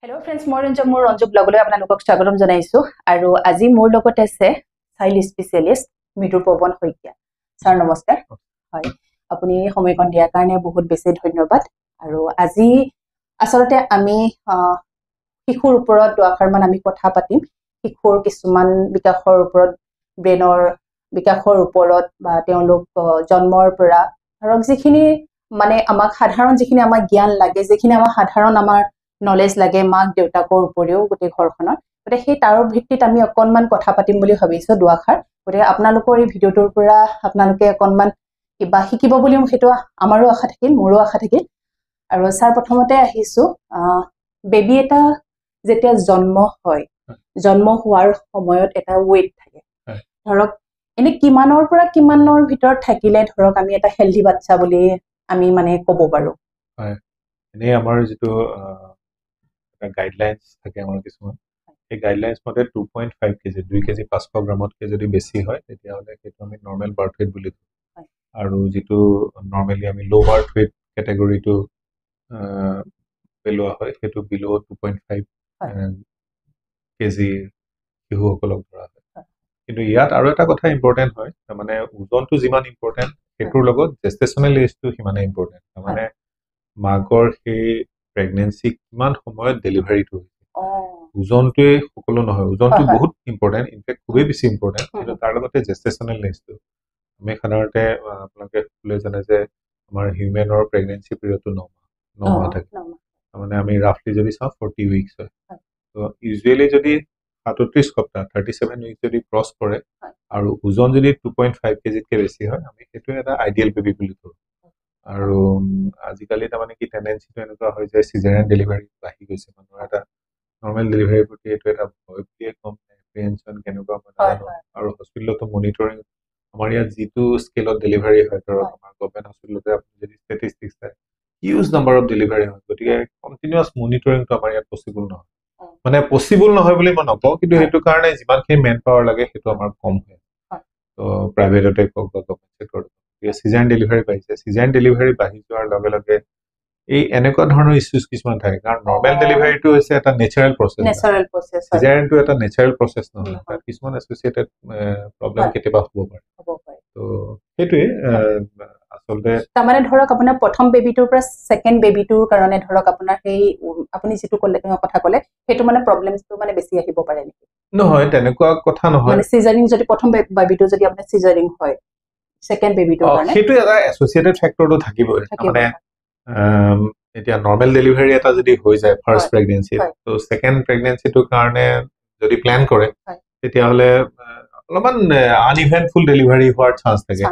Hello friends, more Ranju blogলৈ আপোনালোকক স্বাগতম জনাইছো আৰু আজি মোৰ লগত আছে চাইল্ড স্পেশালিষ্ট মিঠু পৱন শইকীয়া স্যাৰ নমস্কাৰ হয় আপুনি সময়কণ দিয়াৰ কাৰণে বহুত বেছি ধন্যবাদ আৰু আজি আসলতে আমি শিশুৰ ওপৰত দুআষাৰমান আমি কথা পাতিম শিশুৰ কিছুমান বিকাশৰ ওপৰত ব্ৰেইনৰ বিকাশৰ ওপৰত বা তেওঁলোক জন্মৰ পৰা ধৰক যিখিনি মানে আমাক সাধাৰণ যিখিনি আমাক জ্ঞান লাগে যিখিনি আমাৰ সাধাৰণ আমাৰ নলেজ লাগে মাক দেউতাকৰ উপৰিও গোটেই ঘৰখনৰ গতে সেই তাৰ ভিত্তিত আমি অকনমান কথা পাতিম বুলি ভাবিছো দুআষাৰ গতে আপোনালোকৰ এই ভিডিওটোৰ পৰা আপোনালোকে অকনমান কিবা শিকিব বুলি সেইটো আমাৰো আশা থাকিল মোৰো আশা থাকিল আৰু স্যাৰ প্ৰথমতে আহিছো বেবী এটা যেতিয়া জন্ম হয় জন্ম হোৱাৰ সময়ত এটা ওয়েট থাকে ধৰক এনে কিমানৰ পৰা কিমানৰ ভিতৰত থাকিলে ধৰক আমি এটা হেলদি বাচ্চা বুলি আমি মানে ক'ব পাৰো হয় এনে আমাৰ যেটো গাইডলাইনস থাকে আমাৰ কিছুমান এই গাইডলাইনস মতে 2.5 কেজি 2 কেজি 500 গ্ৰামতকৈ যদি বেছি হয় তেতিয়া হলে সেইটো আমি নৰমাল বাৰ্থ ওয়েট বুলি কওঁ আৰু যেটো নৰমালি আমি লো বাৰ্থ ওয়েট ক্যাটাগৰীটো পেলোৱা হয় সেইটো বিলো 2.5 কেজি শিশুসকলক ধৰা হয় কিন্তু ইয়াত আৰু এটা কথা ইম্পৰ্টেন্ট হয় মানে ওজনটো যিমান ইম্পৰ্টেন্ট হেতুৰ লগত জেষ্টেশনাল এজটো সিমানে ইম্পৰ্টেন্ট মানে মাকৰ সেই প্ৰেগনেন্সি কিমান সময়ত ডেলিভাৰীটো ওজনটোৱে সকলো নহয় ওজনটো বহুত ইম্পৰ্টেন্ট ইনফেক্ট খুবেই বেছি ইম্পৰ্টেন্ট কিন্তু তাৰ লগতে জেষ্টেশনাল এজটো আমি সাধাৰণতে আপোনালোকে লৈ জানে যে আমাৰ হিউমেনৰ প্ৰেগনেন্সি পিৰিয়ডটো 9 মাহ থাকে মানে আমি ৰাফলি যদি চাওঁ 40 উইকস হয় তো ইউজুৱেলি যদি 37 সপ্তাহ 37 উইকস যদি ক্ৰস কৰে আৰু ওজন যদি 2.5 কেজিতকৈ বেছি হয় আমি সেইটো এটা আইডিয়েল বেবি বুলি কওঁ আৰু আজিকালি তাৰমানে কি টেন্ডেন্সিটো এনেকুৱা হয় যে সিজাৰিয়ান ডেলিভাৰী বাঢ়ি গৈছে মানুহৰ এটা নৰ্মেল ডেলিভাৰী প্ৰতি এইটো এটা ভয় বুলিয়ে কম এপ্ৰিহেনশ্যন কেনেকুৱা নাজানো আৰু হস্পিটেলতো মনিটৰিং আমাৰ ইয়াত যিটো স্কেলত ডেলিভাৰী হয় ধৰক আমাৰ গভৰ্ণমেণ্ট হস্পিটেলতে আপুনি যদি ষ্টেটিষ্টিক্স চাই হিউজ নাম্বাৰ অফ ডেলিভাৰী হয় গতিকে কণ্টিনিউৱাছ মনিটৰিংটো আমাৰ ইয়াত পচিবল নহয় মানে পচিবল নহয় বুলি মই নকওঁ কিন্তু সেইটো কাৰণে যিমানখিনি মেন পাৱাৰ লাগে সেইটো আমাৰ কম হয় তো প্ৰাইভেটতে কওক বা গভৰ্ণমেণ্ট চেক্টৰত সিজাৰিয়ান ডেলিভাৰী বাঢ়িছে সিজাৰিয়ান ডেলিভাৰী বাঢ়ি যোৱাৰ লগে লগে এই এনেকুৱা ধৰণৰ ইস্যুজ কিছুমান থাকে কাৰণ নৰ্মেল ডেলিভাৰীটো হৈছে এটা নেচাৰেল প্ৰসেস সিজাৰিয়ানটো এটা নেচাৰেল প্ৰসেস নহয় তাত কিছুমান এছ'চিয়েটেড প্ৰবলেম কেতিয়াবা হ'ব পাৰে তো সেইটোৱে আচলতে তাৰমানে ধৰক আপোনাৰ প্ৰথম বেবিটোৰ পৰা সেকেন্ড বেবিটোৰ কাৰণে ধৰক আপোনাৰ সেই আপুনি যেটো কথা ক'লে সেইটো মানে প্ৰবলেমটো মানে বেছি আহিব পাৰে নেকি নহয় তেনেকুৱা কথা নহয় মানে সিজাৰিং যদি প্ৰথম বেবিটো যদি আপোনাৰ সিজাৰিং হয় সেকেন্ড বেবিটোৰ কাৰণে সেইটো এটা এছ'চিয়েটেড ফেক্টৰটো থাকিবই মানে এতিয়া নৰ্মেল ডেলিভাৰী এটা যদি হৈ যায় ফাৰ্ষ্ট প্ৰেগনেন্সি তো সেকেন্ড প্ৰেগনেন্সিটোৰ কাৰণে যদি প্ল্যান কৰে তেতিয়াহ'লে অলপমান আনইভেন্টফুল ডেলিভাৰী হোৱাৰ চান্স থাকে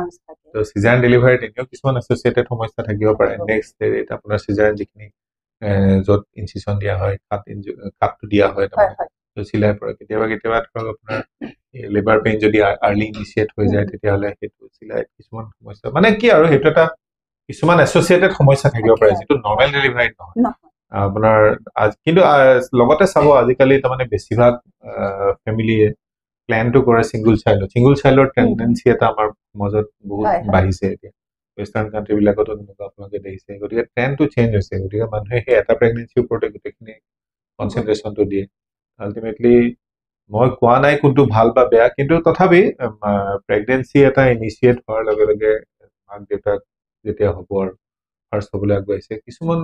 তো সিজাৰিয়ান ডেলিভাৰীত এনেও কিছুমান এছ'চিয়েটেড সমস্যা থাকিব পাৰে নেক্সট ডেট আপোনাৰ সিজাৰিয়ান যিখিনি য'ত ইনচিছন দিয়া হয় কাটটো দিয়া হয় তো চিলাই পৰে কেতিয়াবা ধৰক আপোনাৰ লেবাৰ পেইন যদি আৰ্লি ইনিচিয়েট হৈ যায় তেতিয়াহ'লে সেইটো চিলাই কিছুমান সমস্যা মানে কি আৰু সেইটো এটা কিছুমান এছ'চিয়েটেড সমস্যা থাকিব পাৰে যিটো নৰ্মেল ডেলিভাৰীত নহয় আপোনাৰ কিন্তু লগতে চাব আজিকালি তাৰমানে বেছিভাগ ফেমিলিয়ে প্লেনটো কৰে সিংগল চাইল্ডৰ টেন্ডেন্সি এটা আমাৰ সমাজত বহুত বাঢ়িছে এতিয়া ৱেষ্টাৰ্ণ কাণ্ট্ৰি বিলাকতো তেনেকুৱা আপোনালোকে দেখিছে গতিকে ট্ৰেণ্ডটো চেঞ্জ হৈছে গতিকে মানুহে সেই এটা প্ৰেগনেন্সিৰ ওপৰতে গোটেইখিনি কনচেন্ট্ৰেশ্যনটো দিয়ে আল্টিমেটলি মই কোৱা নাই কোনটো ভাল বা বেয়া কিন্তু তথাপি প্ৰেগনেন্সি এটা ইনিচিয়েট হোৱাৰ লগে লগে মাক দেউতাক যেতিয়া হ'ব আৰু ফাৰ্ষ্ট হ'বলৈ আগবাঢ়িছে কিছুমান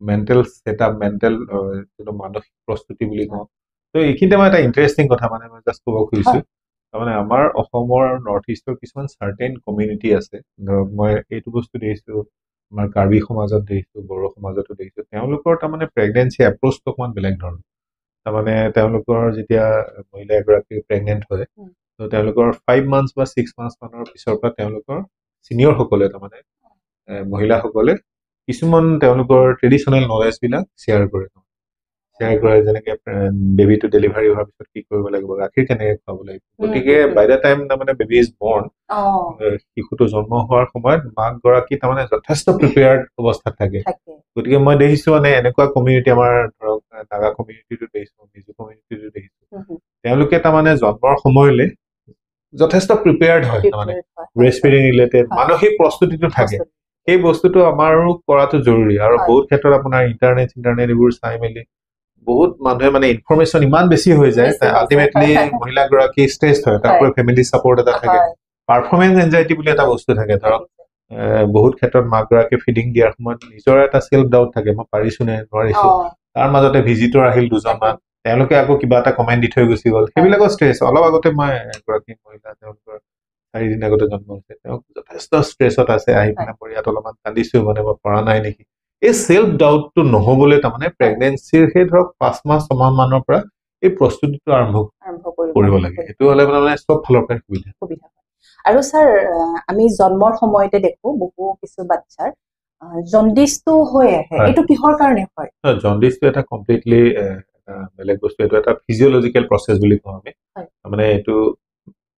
মেণ্টেল ছেটআপ মেণ্টেল মানসিক প্ৰস্তুতি বুলি কওঁ তো এইখিনিতে মই এটা ইণ্টাৰেষ্টিং কথা মানে মই জাষ্ট ক'ব খুজিছোঁ তাৰমানে আমাৰ অসমৰ নৰ্থ ইষ্টৰ কিছুমান চাৰ্টেইন কমিউনিটি আছে ধৰক মই এইটো বস্তু দেখিছোঁ আমাৰ কাৰ্বি সমাজত দেখিছোঁ বড়ো সমাজতো দেখিছোঁ তেওঁলোকৰ তাৰমানে প্ৰেগনেন্সি এপ্ৰ'চটো অকণমান বেলেগ ধৰণৰ তাৰমানে তেওঁলোকৰ যেতিয়া মহিলা এগৰাকী প্ৰেগনেন্ট হয় তো তেওঁলোকৰ 5 মান্থছ বা 6 মান্থছ মানৰ পিছৰ পৰা তেওঁলোকৰ ছিনিয়ৰসকলে তাৰমানে মহিলাসকলে কিছুমান তেওঁলোকৰ ট্ৰেডিশ্যনেল নলেজবিলাক শ্বেয়াৰ কৰে যেনেকে বেবিটো ডেলিভাৰী হোৱাৰ পিছত কি কৰিব লাগিব গাখীৰ কেনেকৈ খুৱাব লাগিব গতিকে বাই দ্য টাইম তাৰমানে বেবি ইজ বৰ্ণ শিশুটো জন্ম হোৱাৰ সময়ত মাক গৰাকী তাৰমানে যথেষ্ট প্ৰিপেয়াৰ্ড অৱস্থাত থাকে গতিকে মই দেখিছোঁ মানে এনেকুৱা কমিউনিটি আমাৰ ধৰক নাগা কমিউনিটিটো দেখিছোঁ মিজো কমিউনিটিটো দেখিছোঁ তেওঁলোকে তাৰমানে জন্মৰ সময়লৈ যথেষ্ট প্ৰিপেয়াৰ্ড হয় তাৰমানে ব্ৰেষ্ট ফিডিং ৰিলেটেড মানসিক প্ৰস্তুতিটো থাকে সেই বস্তুটো আমাৰো কৰাটো জৰুৰী আৰু বহুত ক্ষেত্ৰত আপোনাৰ ইণ্টাৰনেট এইবোৰ চাই মেলি বহুত মানুহে মানে ইনফৰমেশ্যন ইমান বেছি হৈ যায় আল্টিমেটলি মহিলাগৰাকী ষ্ট্ৰেছ হয় তাৰোপৰি ফেমিলি ছাপৰ্ট এটা থাকে পাৰফৰ্মেঞ্চ এনজাইটি বুলি এটা বস্তু থাকে ধৰক বহুত ক্ষেত্ৰত মাকগৰাকীয়ে ফিডিং দিয়াৰ সময়ত নিজৰ এটা চেল্ফ ডাউট থাকে মই পাৰিছো নে নোৱাৰিছো তাৰ মাজতে ভিজিটৰ আহিল দুজনমান তেওঁলোকে আকৌ কিবা এটা কমেণ্ট দি থৈ গুচি গ'ল সেইবিলাকৰ ষ্ট্ৰেছ অলপ আগতে মই এগৰাকী মহিলা তেওঁলোকৰ 4 দিন আগতে জন্ম হৈছে তেওঁ যথেষ্ট ষ্ট্ৰেছত আছে আহি পিনে পৰিয়াত অলপমান কান্দিছো মানে মই পৰা নাই নেকি এই চেল্ফ ডাউটটো নহবলৈ তাৰমানে প্ৰেগনেঞ্চিৰ সেই ধৰক 5 মাহ 6 মাহ মানৰ পৰা এই প্ৰস্তুতিটো আৰম্ভ কৰিব লাগে সেইটো হলে মানে সব ফালৰ পৰা সুবিধা আৰু স্যাৰ আমি জন্মৰ সময়তে দেখো বহু কিছু বাচ্চাৰ জন্ডিসটো হৈ আহে এটো কিহৰ কাৰণে হয় জন্ডিসটো এটা কমপ্লিটলি বেলেগ বস্তু এটো এটা ফিজিওলজিক্যাল প্ৰসেস বুলি কওঁ আমি মানে এটো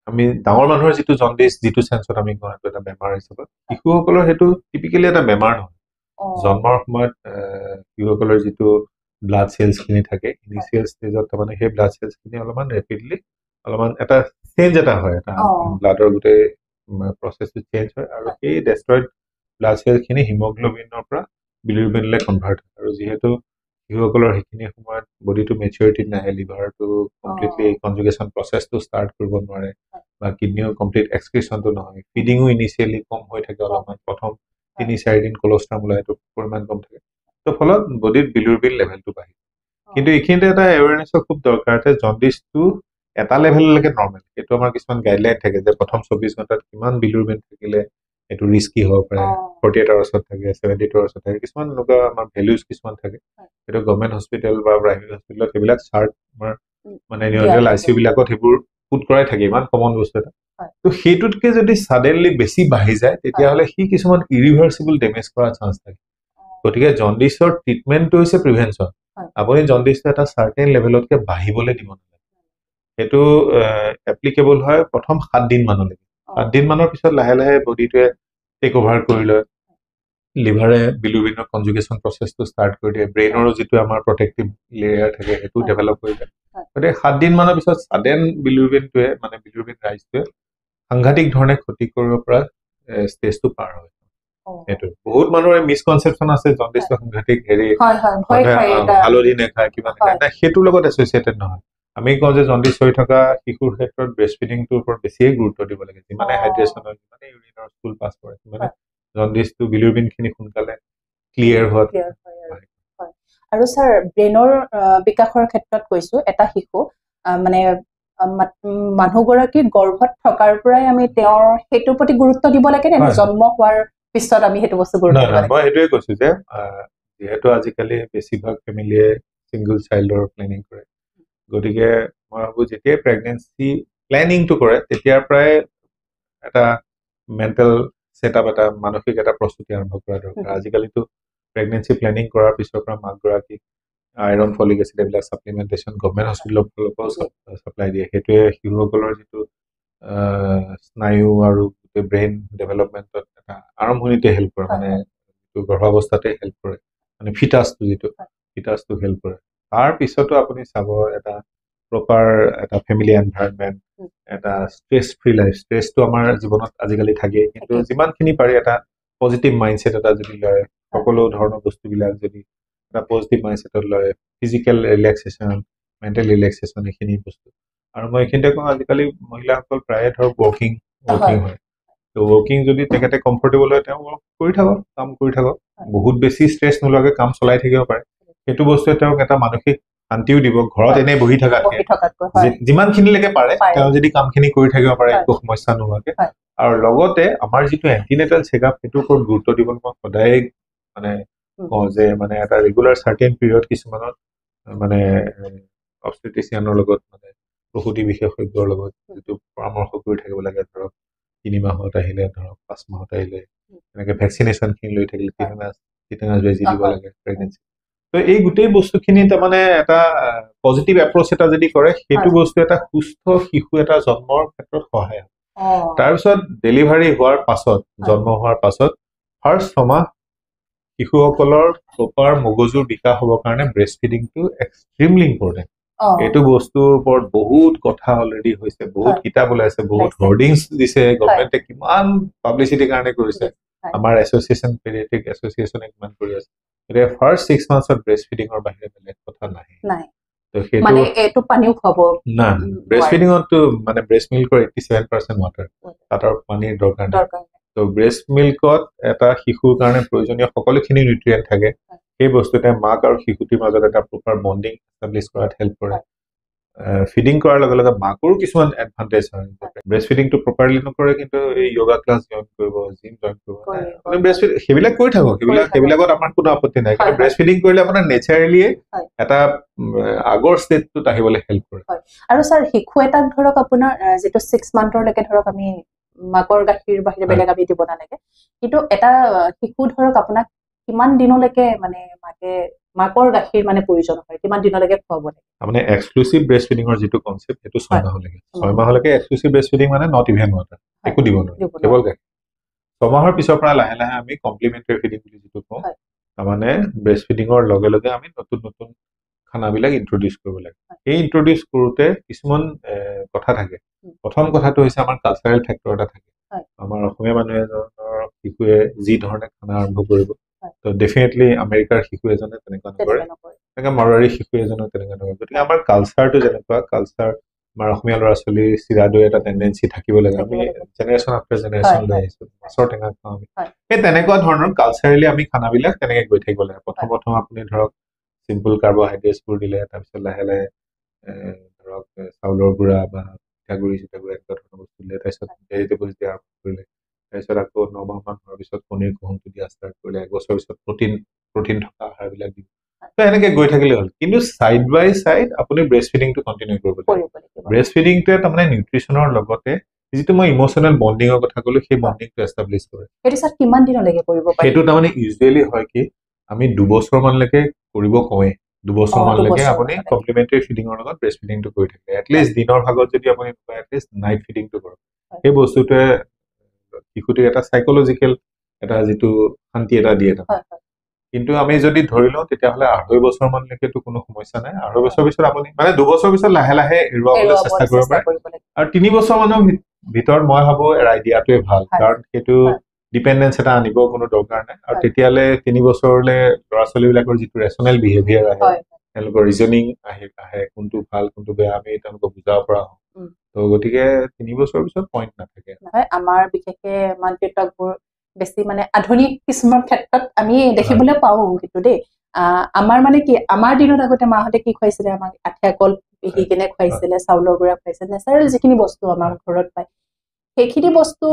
আমি ডাঙৰ মানুহৰ যেটো জন্ডিস যেটো সেন্সত আমি কওঁ এটা বেমাৰ হিচাপে শিশুসকলৰ হেতু টিপিক্যালি এটা বেমাৰ নহয় জন্মৰ সময়ত শিশুসকলৰ যেটো ব্লাড সেলস খিনি থাকে ইনিশিয়াল স্টেজত মানে সেই ব্লাড সেলস খিনি অলপমান ৰেপিডলি অলপমান এটা চেঞ্জ এটা হয় এটা ব্লাডৰ গুটে প্ৰসেসটো চেঞ্জ হয় আৰু এই ডেস্ট্ৰয়েড ব্লাড সেল খিনি হিমোগ্লোবিনৰ পৰা বিলিৰুবিনলৈ কনভাৰ্ট হয় আৰু যেহেতু শিশুসকলৰ সেইখিনি সময়ত বডিটো মেচুৰিটি নাহে লিভাৰটো কমপ্লিটলি কনজুগেশ্যন প্ৰসেসটো ষ্টাৰ্ট কৰিব নোৱাৰে বা কিডনিও কমপ্লিট এক্সক্ৰিশনটো নহয় ফিডিংও ইনিশিয়ালি কম হৈ থাকে অলপমান প্ৰথম 3-4 দিন কোলেষ্ট্ৰম ওলাইটো পৰিমাণ কম থাকে তো ফলত বডিত বিলিৰুবিন লেভেলটো বাঢ়ে কিন্তু এইখিনিতে এটা এৱেৰনেছৰ খুব দৰকাৰ আছে জন্ডিসটো এটা লেভেললৈকে নৰ্মেল এটো আমাৰ কিছুমান গাইডলাইন থাকে যে প্ৰথম 24 ঘণ্টাত কিমান বিলিৰুবিন থাকিলে এটো ৰিস্কি হ'ব পাৰে 48 আৱাৰ্ছত থাকে 72 আৱাৰ্ছত থাকে কিছুমান লগা আমাৰ ভ্যালুজ কিছুমান থাকে এটো গভৰ্নমেন্ট হস্পিটেল বা প্ৰাইভেট হস্পিটেলত এইবিলাক চাৰ্ট মানে নিউৰল আইসিইউ বিলাকত হেবোৰ পুট কৰাই থাকে ইমান কমন বস্তু এটা তো হেতুতকে যদি সাডেনলি বেছি বাঢ়ি যায় তেতিয়া হলে কি কিছুমান ইৰিভাৰ্সিবল ড্যামেজ কৰা চান্স থাকে গতিকে জন্ডিসৰ ট্ৰিটমেন্টটো হৈছে প্ৰিভেনশন আপুনি জন্ডিসটো এটা সাৰ্টেন লেভেলতকে বাঢ়িবলৈ দিব নালাগে হেতু এপ্লিকেবল হয় প্ৰথম 7 দিন মানলৈকে 7 দিন মানৰ পিছত লাহে লাহে বডিটোৱে টেক ওভাৰ কৰি লয় লিভাৰে বিলিৰুবিনৰ কনজুগেশ্যন প্ৰসেসটো ষ্টাৰ্ট কৰি দিয়ে ব্ৰেইনৰো যেটো আমাৰ প্ৰটেক্টিভ লেয়াৰ থাকে হেতু ডেভেলপ হৈ যায় গতিকে 7 দিন মানৰ পিছত সাডেন বিলিৰুবিনটোৱে মানে বিলিৰুবিন ৰাইজটোৱে সাংঘাতিক ধৰণে ক্ষতি কৰিব পৰা ষ্টেজটো পাৰ হয় এটো বহুত মানুহৰ মিসকনসেপচন আছে জন্ডিসটো সাংঘাতিক হেৰি হালধি নেখায় কিবা নেখায় না হেতুৰ লগত এছ'চিয়েটেড নহয় আমি কওঁ যে জন্ডিস হৈ থকা শিশুৰ ক্ষেত্ৰত ব্ৰেষ্ট ফিডিংটোৰ ওপৰত বেছিয়ে গুৰুত্ব দিব লাগে যিমানে হাইড্ৰেশ্যন হয় যিমানে ইউৰিনৰ স্কুল পাছ কৰে মানে জন্ডিসটো বিলিৰুবিনখিনি সোনকালে ক্লিয়াৰ হয় আৰু স্যাৰ ব্ৰেইনৰ বিকাশৰ ক্ষেত্ৰত কৈছো এটা শিশু মানে মানুহগৰাকী গৰ্ভত থকাৰ পৰাই আমি তেওঁৰ হেতুৰ প্ৰতি গুৰুত্ব দিব লাগে নে জন্ম হোৱাৰ পিছত আমি হেতু বস্তু গুৰুত্ব দিব লাগে মই হেতুৱে কৈছো যে যেহেতু আজিকালি বেছিভাগ ফেমিলিয়ে সিঙ্গল চাইল্ডৰ প্লেনিং কৰে গতিকে মই ভাবো যেতিয়া প্ৰেগনেন্সি প্লেনিংটো কৰে তেতিয়াৰ প্ৰায় এটা মেন্টাল সেটআপ এটা মানসিক এটা প্ৰস্তুতি আৰম্ভ কৰা দৰকাৰ আজিকালিতো প্ৰেগনেন্সি প্লেনিং কৰাৰ পিছৰ পৰা মাকগৰাকী আইৰন ফলিক এসিড এইবিলাক সাপ্লিমেন্টেশন গভৰ্নমেন্ট হস্পিটেলৰ পৰা সাপ্লাই দিয়ে হেতুৱে শিশুসকলৰ যেটো স্নায়ু আৰু ব্ৰেইন ডেভেলপমেন্টত এটা আৰম্ভণিতে হেল্প কৰে মানে গৰ্ভাৱস্থাতে হেল্প কৰে মানে ফিটাছটো হেল্প কৰে তাৰ পিছতো আপুনি চাব এটা প্ৰপাৰ এটা ফেমিলি এনভায়ৰনমেন্ট এটা ষ্ট্ৰেছ ফ্ৰী লাইফ ষ্ট্ৰেছটো আমাৰ জীৱনত আজিকালি থাকে কিন্তু যিমানখিনি পাৰি এটা পজিটিভ মাইন্ডসেট এটা যদি লয় সকলো ধৰণৰ বস্তুবিলাক যদি এটা পজিটিভ মাইন্ডসেটত লয় ফিজিক্যাল ৰিলেক্সেশন মেন্টাল ৰিলেক্সেশন এখিনি বস্তু আৰু মই এখিনতে কওঁ আজিকালি মহিলাসকল প্ৰায় ধৰ ৱৰ্কিং হয় তো ৱৰ্কিং যদি তেখেতে কমফৰ্টেবল হয় তেওঁ ৱৰ্ক কৰি থাকক কাম কৰি থাকক বহুত বেছি ষ্ট্ৰেছ নোলাগে কাম চলাই থাকিব পাৰে হেতু বস্তুৱে তেওঁক এটা মানসিক শান্তিও দিব ঘৰত এনে বহি থাকাতকে যিমানখিনিলৈকে পাৰে তেওঁ যদি কামখিনি কৰি থাকিব পাৰে একো সমস্যা নোহোৱাকে আৰু লগতে আমাৰ যেটো এন্টিনেটাল চেকআপ হেতুৰ ওপৰত গুৰুত্ব দিব মই সদায় মানে কওঁ যে মানে এটা ৰেগুলাৰ সাৰ্টেন পিৰিয়ড কিছুমানত মানে অবস্টেট্ৰিচিয়ানৰ লগত মানে প্ৰসূতি বিশেষজ্ঞৰ লগত যেটো পৰামৰ্শ কৰি থাকিব লাগে ধৰক 3 মাহত আহিলে ধৰক 5 মাহত আহিলে এনেকে ভ্যাকচিনেশন খিনি লৈ থাকিলে টিটেনাছ বেজি দিব লাগে প্ৰেগনেন্সি তো এই গুটেই বস্তুখিনি তাৰ মানে এটা পজিটিভ এপ্ৰোচ এটা যদি কৰে হেতু বস্তু এটা সুস্থ শিশু এটা জন্মৰ ক্ষেত্ৰত সহায় হয় তাৰ পিছত ডেলিভাৰি হোৱাৰ পাছত জন্ম হোৱাৰ পাছত ফাৰ্স্ট 6 মাহ শিশুসকলৰ প্ৰপাৰ মগজুৰ বিকাশ হ'বৰ কাৰণে ব্ৰেষ্ট ফিডিংটো এক্সট্ৰিমলি ইম্পৰ্টেন্ট এটো বস্তুৰ ওপৰত বহুত কথা অলৰেডি হৈছে বহুত কিতাপ ওলাইছে বহুত হোৰ্ডিংছ দিছে গভৰ্নমেন্টে কিমান পাব্লিসিটি কাৰণে কৰিছে আমাৰ এছ'চিয়েচন পেডিয়াট্ৰিক এছ'চিয়েচনে কিমান কৰি আছে এতিয়া ফাৰ্ষ্ট 6 মান্থছত ব্ৰেষ্ট ফিডিঙৰ বাহিৰে বেলেগ কথা নাহে নাই তো সেইটো মানে এটো পানীও খাব না ব্ৰেষ্ট ফিডিঙতো মানে ব্ৰেষ্ট মিল্কৰ 87% ৱাটাৰ তাতৰ পানীৰ দৰকাৰ নাই তো ব্ৰেষ্ট মিল্কত এটা শিশুৰ কাৰণে প্ৰয়োজনীয় সকলোখিনি নিউট্ৰিয়েন্ট থাকে সেই বস্তুতে মাক আৰু শিশুটিৰ মাজত এটা প্ৰপাৰ বন্ডিং এষ্টাব্লিছ কৰাত হেল্প কৰে ফিডিং কৰাৰ লগে লগে মাকৰো কিছুমান এডভান্টেজ হয় ব্ৰেষ্ট ফিডিংটো প্ৰপাৰলি নকৰে কিন্তু এই য়োগা ক্লাছ জইন কৰিব জিম জইন কৰিব মানে ব্ৰেষ্ট ফিড সেইবিলাক কৰি থাকক সেইবিলাকত আমাৰ কোনো আপত্তি নাই কিন্তু ব্ৰেষ্ট ফিডিং কৰিলে আপোনাৰ নেচাৰেলি এটা আগৰ ষ্টেটটোত আহিবলৈ হেল্প কৰে আৰু স্যাৰ শিশু এটাক ধৰক আপোনাৰ যেটো 6 মান্থৰলৈকে ধৰক আমি মাকৰ গাখীৰ বাহিৰে বেলেগ আমি দিব নালাগে কিন্তু এটা শিশু ধৰক আপোনাক কিমান দিনলৈকে মানে মাকৰ গাখীৰ মানে প্ৰয়োজন হয় কিমান দিনলৈকে খুৱাব লাগে মানে এক্সক্লুসিভ ব্ৰেষ্ট ফিডিঙৰ যেটো কনসেপ্ট হেতু 6 মাহলৈকে 6 মাহলৈকে এক্সক্লুসিভ ব্ৰেষ্ট ফিডিং মানে নট ইভেন ৱাটাৰ একো দিব নোৱাৰে কেৱল গাখীৰ 6 মাহৰ পিছৰ পৰা লাহে লাহে আমি কমপ্লিমেন্টাৰী ফিডিং বুলি যেটো কওঁ মানে ব্ৰেষ্ট ফিডিঙৰ লগে লগে আমি নতুন নতুন খানাবিলাক ইন্ট্ৰোডিউস কৰিব লাগে এই ইন্ট্ৰোডিউস কৰোতে কিছুমান কথা থাকে প্ৰথম কথাটো হৈছে আমাৰ কালচাৰেল ফেক্টৰ এটা থাকে আমাৰ অসমীয়া মানুহে শিশুৱে যি ধৰণে খানা আৰম্ভ কৰিব তো ডেফিনেটলি আমেৰিকাৰ শিশু এজনে তেনেকুৱা নকৰে তেনেকা মাৰোৱাৰী শিশু এজনে তেনেকুৱা নকৰে গতিকে আমাৰ কালচাৰটো যেনেকুৱা কালচাৰ আমাৰ অসমীয়া ল'ৰা ছোৱালী চিৰাদৈ এটা টেন্ডেন্সি থাকিব লাগে আমি জেনেৰেশ্যন আফটাৰ জেনেৰেশ্যন লৈ আহিছো মাছৰ টেঙা খাওঁ আমি সেই তেনেকুৱা ধৰণৰ কালচাৰেলি আমি খানাবিলাক তেনেকে গৈ থাকিব লাগে প্ৰথম আপুনি ধৰক সিম্পল কাৰ্বোহাইড্ৰেটছবোৰ দিলে তাৰপিছত লাহে লাহে ধৰক চাউলৰ গুড়া বা পিঠাগুড়ি চিঠাগুড়ি এনেকুৱা ধৰণৰ বস্তু দিলে তাৰপিছত ভেজিটেবলছ দিয়া আৰম্ভ কৰিলে তাৰপিছত আকৌ 9 মাহ মান হোৱাৰ পিছত পনীৰ কুহুমটো দিয়া ষ্টাৰ্ট কৰিলে 1 বছৰৰ পিছত প্ৰটিন থকা আহাৰবিলাক দিব তো এনেকে গৈ থাকিলে হ'ল কিন্তু সাইড বাই সাইড আপুনি ব্ৰেষ্ট ফিডিংটো কন্টিনিউ কৰিব লাগিব ব্ৰেষ্ট ফিডিংটোৱে তাৰমানে নিউট্ৰিচনৰ লগতে যেটো মই ইমোশনাল বন্ডিঙৰ কথা ক'লো সেই বন্ডিংটো এষ্টাব্লিছ কৰে এটো স্যাৰ কিমান দিনলৈকে কৰিব পাৰি সেইটো তাৰমানে ইউজুৱেলি হয় কি আমি 2 বছৰ মানলৈকে কৰিব কওঁৱে 2 বছৰ মানলৈকে আপুনি কমপ্লিমেন্টাৰী ফিডিঙৰ লগত ব্ৰেষ্ট ফিডিংটো কৰি থাকে এটলিষ্ট দিনৰ ভাগত যদি আপুনি এটলিষ্ট নাইট ফিডিংটো কৰক সেই বস্তুটোৱে শিশুটিক এটা সাইকোলজিক্যাল এটা যেটো শান্তি এটা দিয়ে কিন্তু আমি যদি ধৰি লওঁ তেতিয়াহলে 2.5 বছৰ মানলৈকেতো কোনো সমস্যা নাই 2.5 বছৰ পিছত আপুনি মানে 2 বছৰ পিছত লাহে লাহে এৰুৱাবলৈ চেষ্টা কৰিব পাৰে আৰু 3 বছৰ মানৰ ভিতৰত মই ভাবো এৰাই দিয়াটোৱে ভাল কাৰণ সেইটো ডিপেন্ডেন্স এটা আনিব কোনো দৰকাৰ নাই আৰু তেতিয়ালে 3 বছৰলে ল'ৰা ছোৱালীবিলাকৰ যেটো ৰেশনাল বিহেভিয়াৰ আহে তেওঁলোকৰ ৰিজনিং আহে কোনটো ভাল কোনটো বেয়া আমি তেওঁলোকক বুজাব পৰা হয় তো গতিকে 3 বছৰৰ পিছত পইণ্ট নাথাকে আমাৰ বিশেষকে মানপিতকবোৰ বেছি মানে আধুনিক কিছুমান ক্ষেত্ৰত আমি দেখিবলৈ পাওঁ কিন্তু দেই আমাৰ মানে কি আমাৰ দিনত আগতে মাহঁতে কি খুৱাইছিলে আমাক আঠা কল পিহি কিনে খুৱাইছিলে চাউলৰ গুড়া খুৱাইছিলে নেচাৰেল যিখিনি বস্তু আমাৰ ঘৰত পায় সেইখিনি বস্তু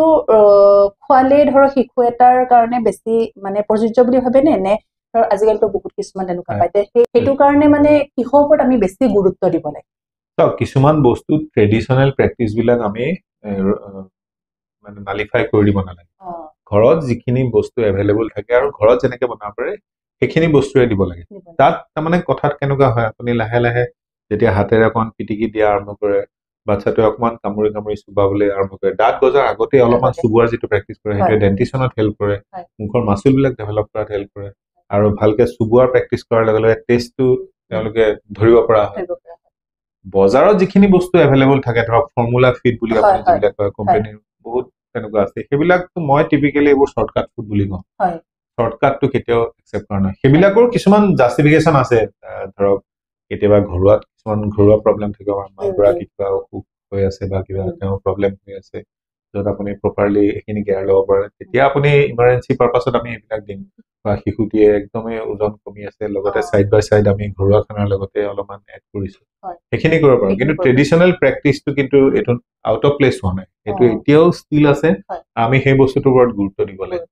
খোৱালে ধৰক শিশু এটাৰ কাৰণে বেছি মানে প্ৰযোজ্য বুলি ভাবে নে ধৰ আজিকালিতো বহুত কিছুমান তেনেকুৱা পায় সেইটো কাৰণে মানে কিহৰ ওপৰত আমি বেছি গুৰুত্ব দিব লাগে তো কিছুমান বস্তু ট্ৰেডিশনাল প্ৰেক্টিছ বিলাক আমি মানে নালিফাই কৰি দিব নালাগে ঘৰত যিখিনি বস্তু এভেইলেবল থাকে আৰু ঘৰত যেনেকে বনাব পাৰে সেইখিনি বস্তুৱে দিব লাগে তাত তাৰমানে কথাত কেনেকুৱা হয় আপুনি লাহে লাহে যেতিয়া হাতেৰে অকমান পিটিকি দিয়া আৰম্ভ কৰে বাচ্চাটোৱে অকমান কামুৰি কামুৰি চুবাবলৈ আৰম্ভ কৰে দাঁত গজাৰ আগতে অলপমান চুবোৱাৰ যেটো প্ৰেক্টিছ কৰে সেইটো ডেন্টিশনত হেল্প কৰে মুখৰ মাছুলবিলাক ডেভেলপ কৰাত হেল্প কৰে আৰু ভালকে চুবোৱাৰ প্ৰেক্টিছ কৰাৰ লগে লগে টেষ্টটো তেওঁলোকে ধৰিব পৰা হয় বজাৰত যিখিনি বস্তু এভেইলেবল থাকে ধৰক ফৰ্মুলা ফিড বুলি আপুনি যিবিলাক কয় কোম্পানীৰ বহুত তেনেকুৱা আছে সেইবিলাকতো মই টিপিক্যালি এইবোৰ শৰ্টকাট ফুড বুলি কওঁ শৰ্টকাটটো কেতিয়াও একচেপ্ট কৰা নাই সেইবিলাকৰ কিছুমান জাষ্টিফিকেশন আছে ধৰক কেতিয়াবা ঘৰুৱা প্ৰব্লেম থাকে মাগৰাকী কিবা অসুখ হৈ আছে বা কিবা তেওঁ প্ৰব্লেম হৈ আছে য'ত আপুনি প্ৰপাৰলি এইখিনি কেয়াৰ ল'ব পাৰে তেতিয়া আপুনি ইমাৰ্জেঞ্চি পাৰপাছত আমি এইবিলাক দিম বা শিশুটিয়ে একদমেই ওজন কমি আছে লগতে সাইড বাই সাইড আমি ঘৰুৱা খানাৰ লগতে অলপমান এড কৰিছো সেইখিনি কৰিব পাৰো কিন্তু ট্ৰেডিশনাল প্ৰেক্টিছটো কিন্তু এইটো আউট অফ প্লেচ হোৱা নাই এইটো এতিয়াও ষ্টিল আছে আমি সেই বস্তুটোৰ ওপৰত গুৰুত্ব দিব লাগে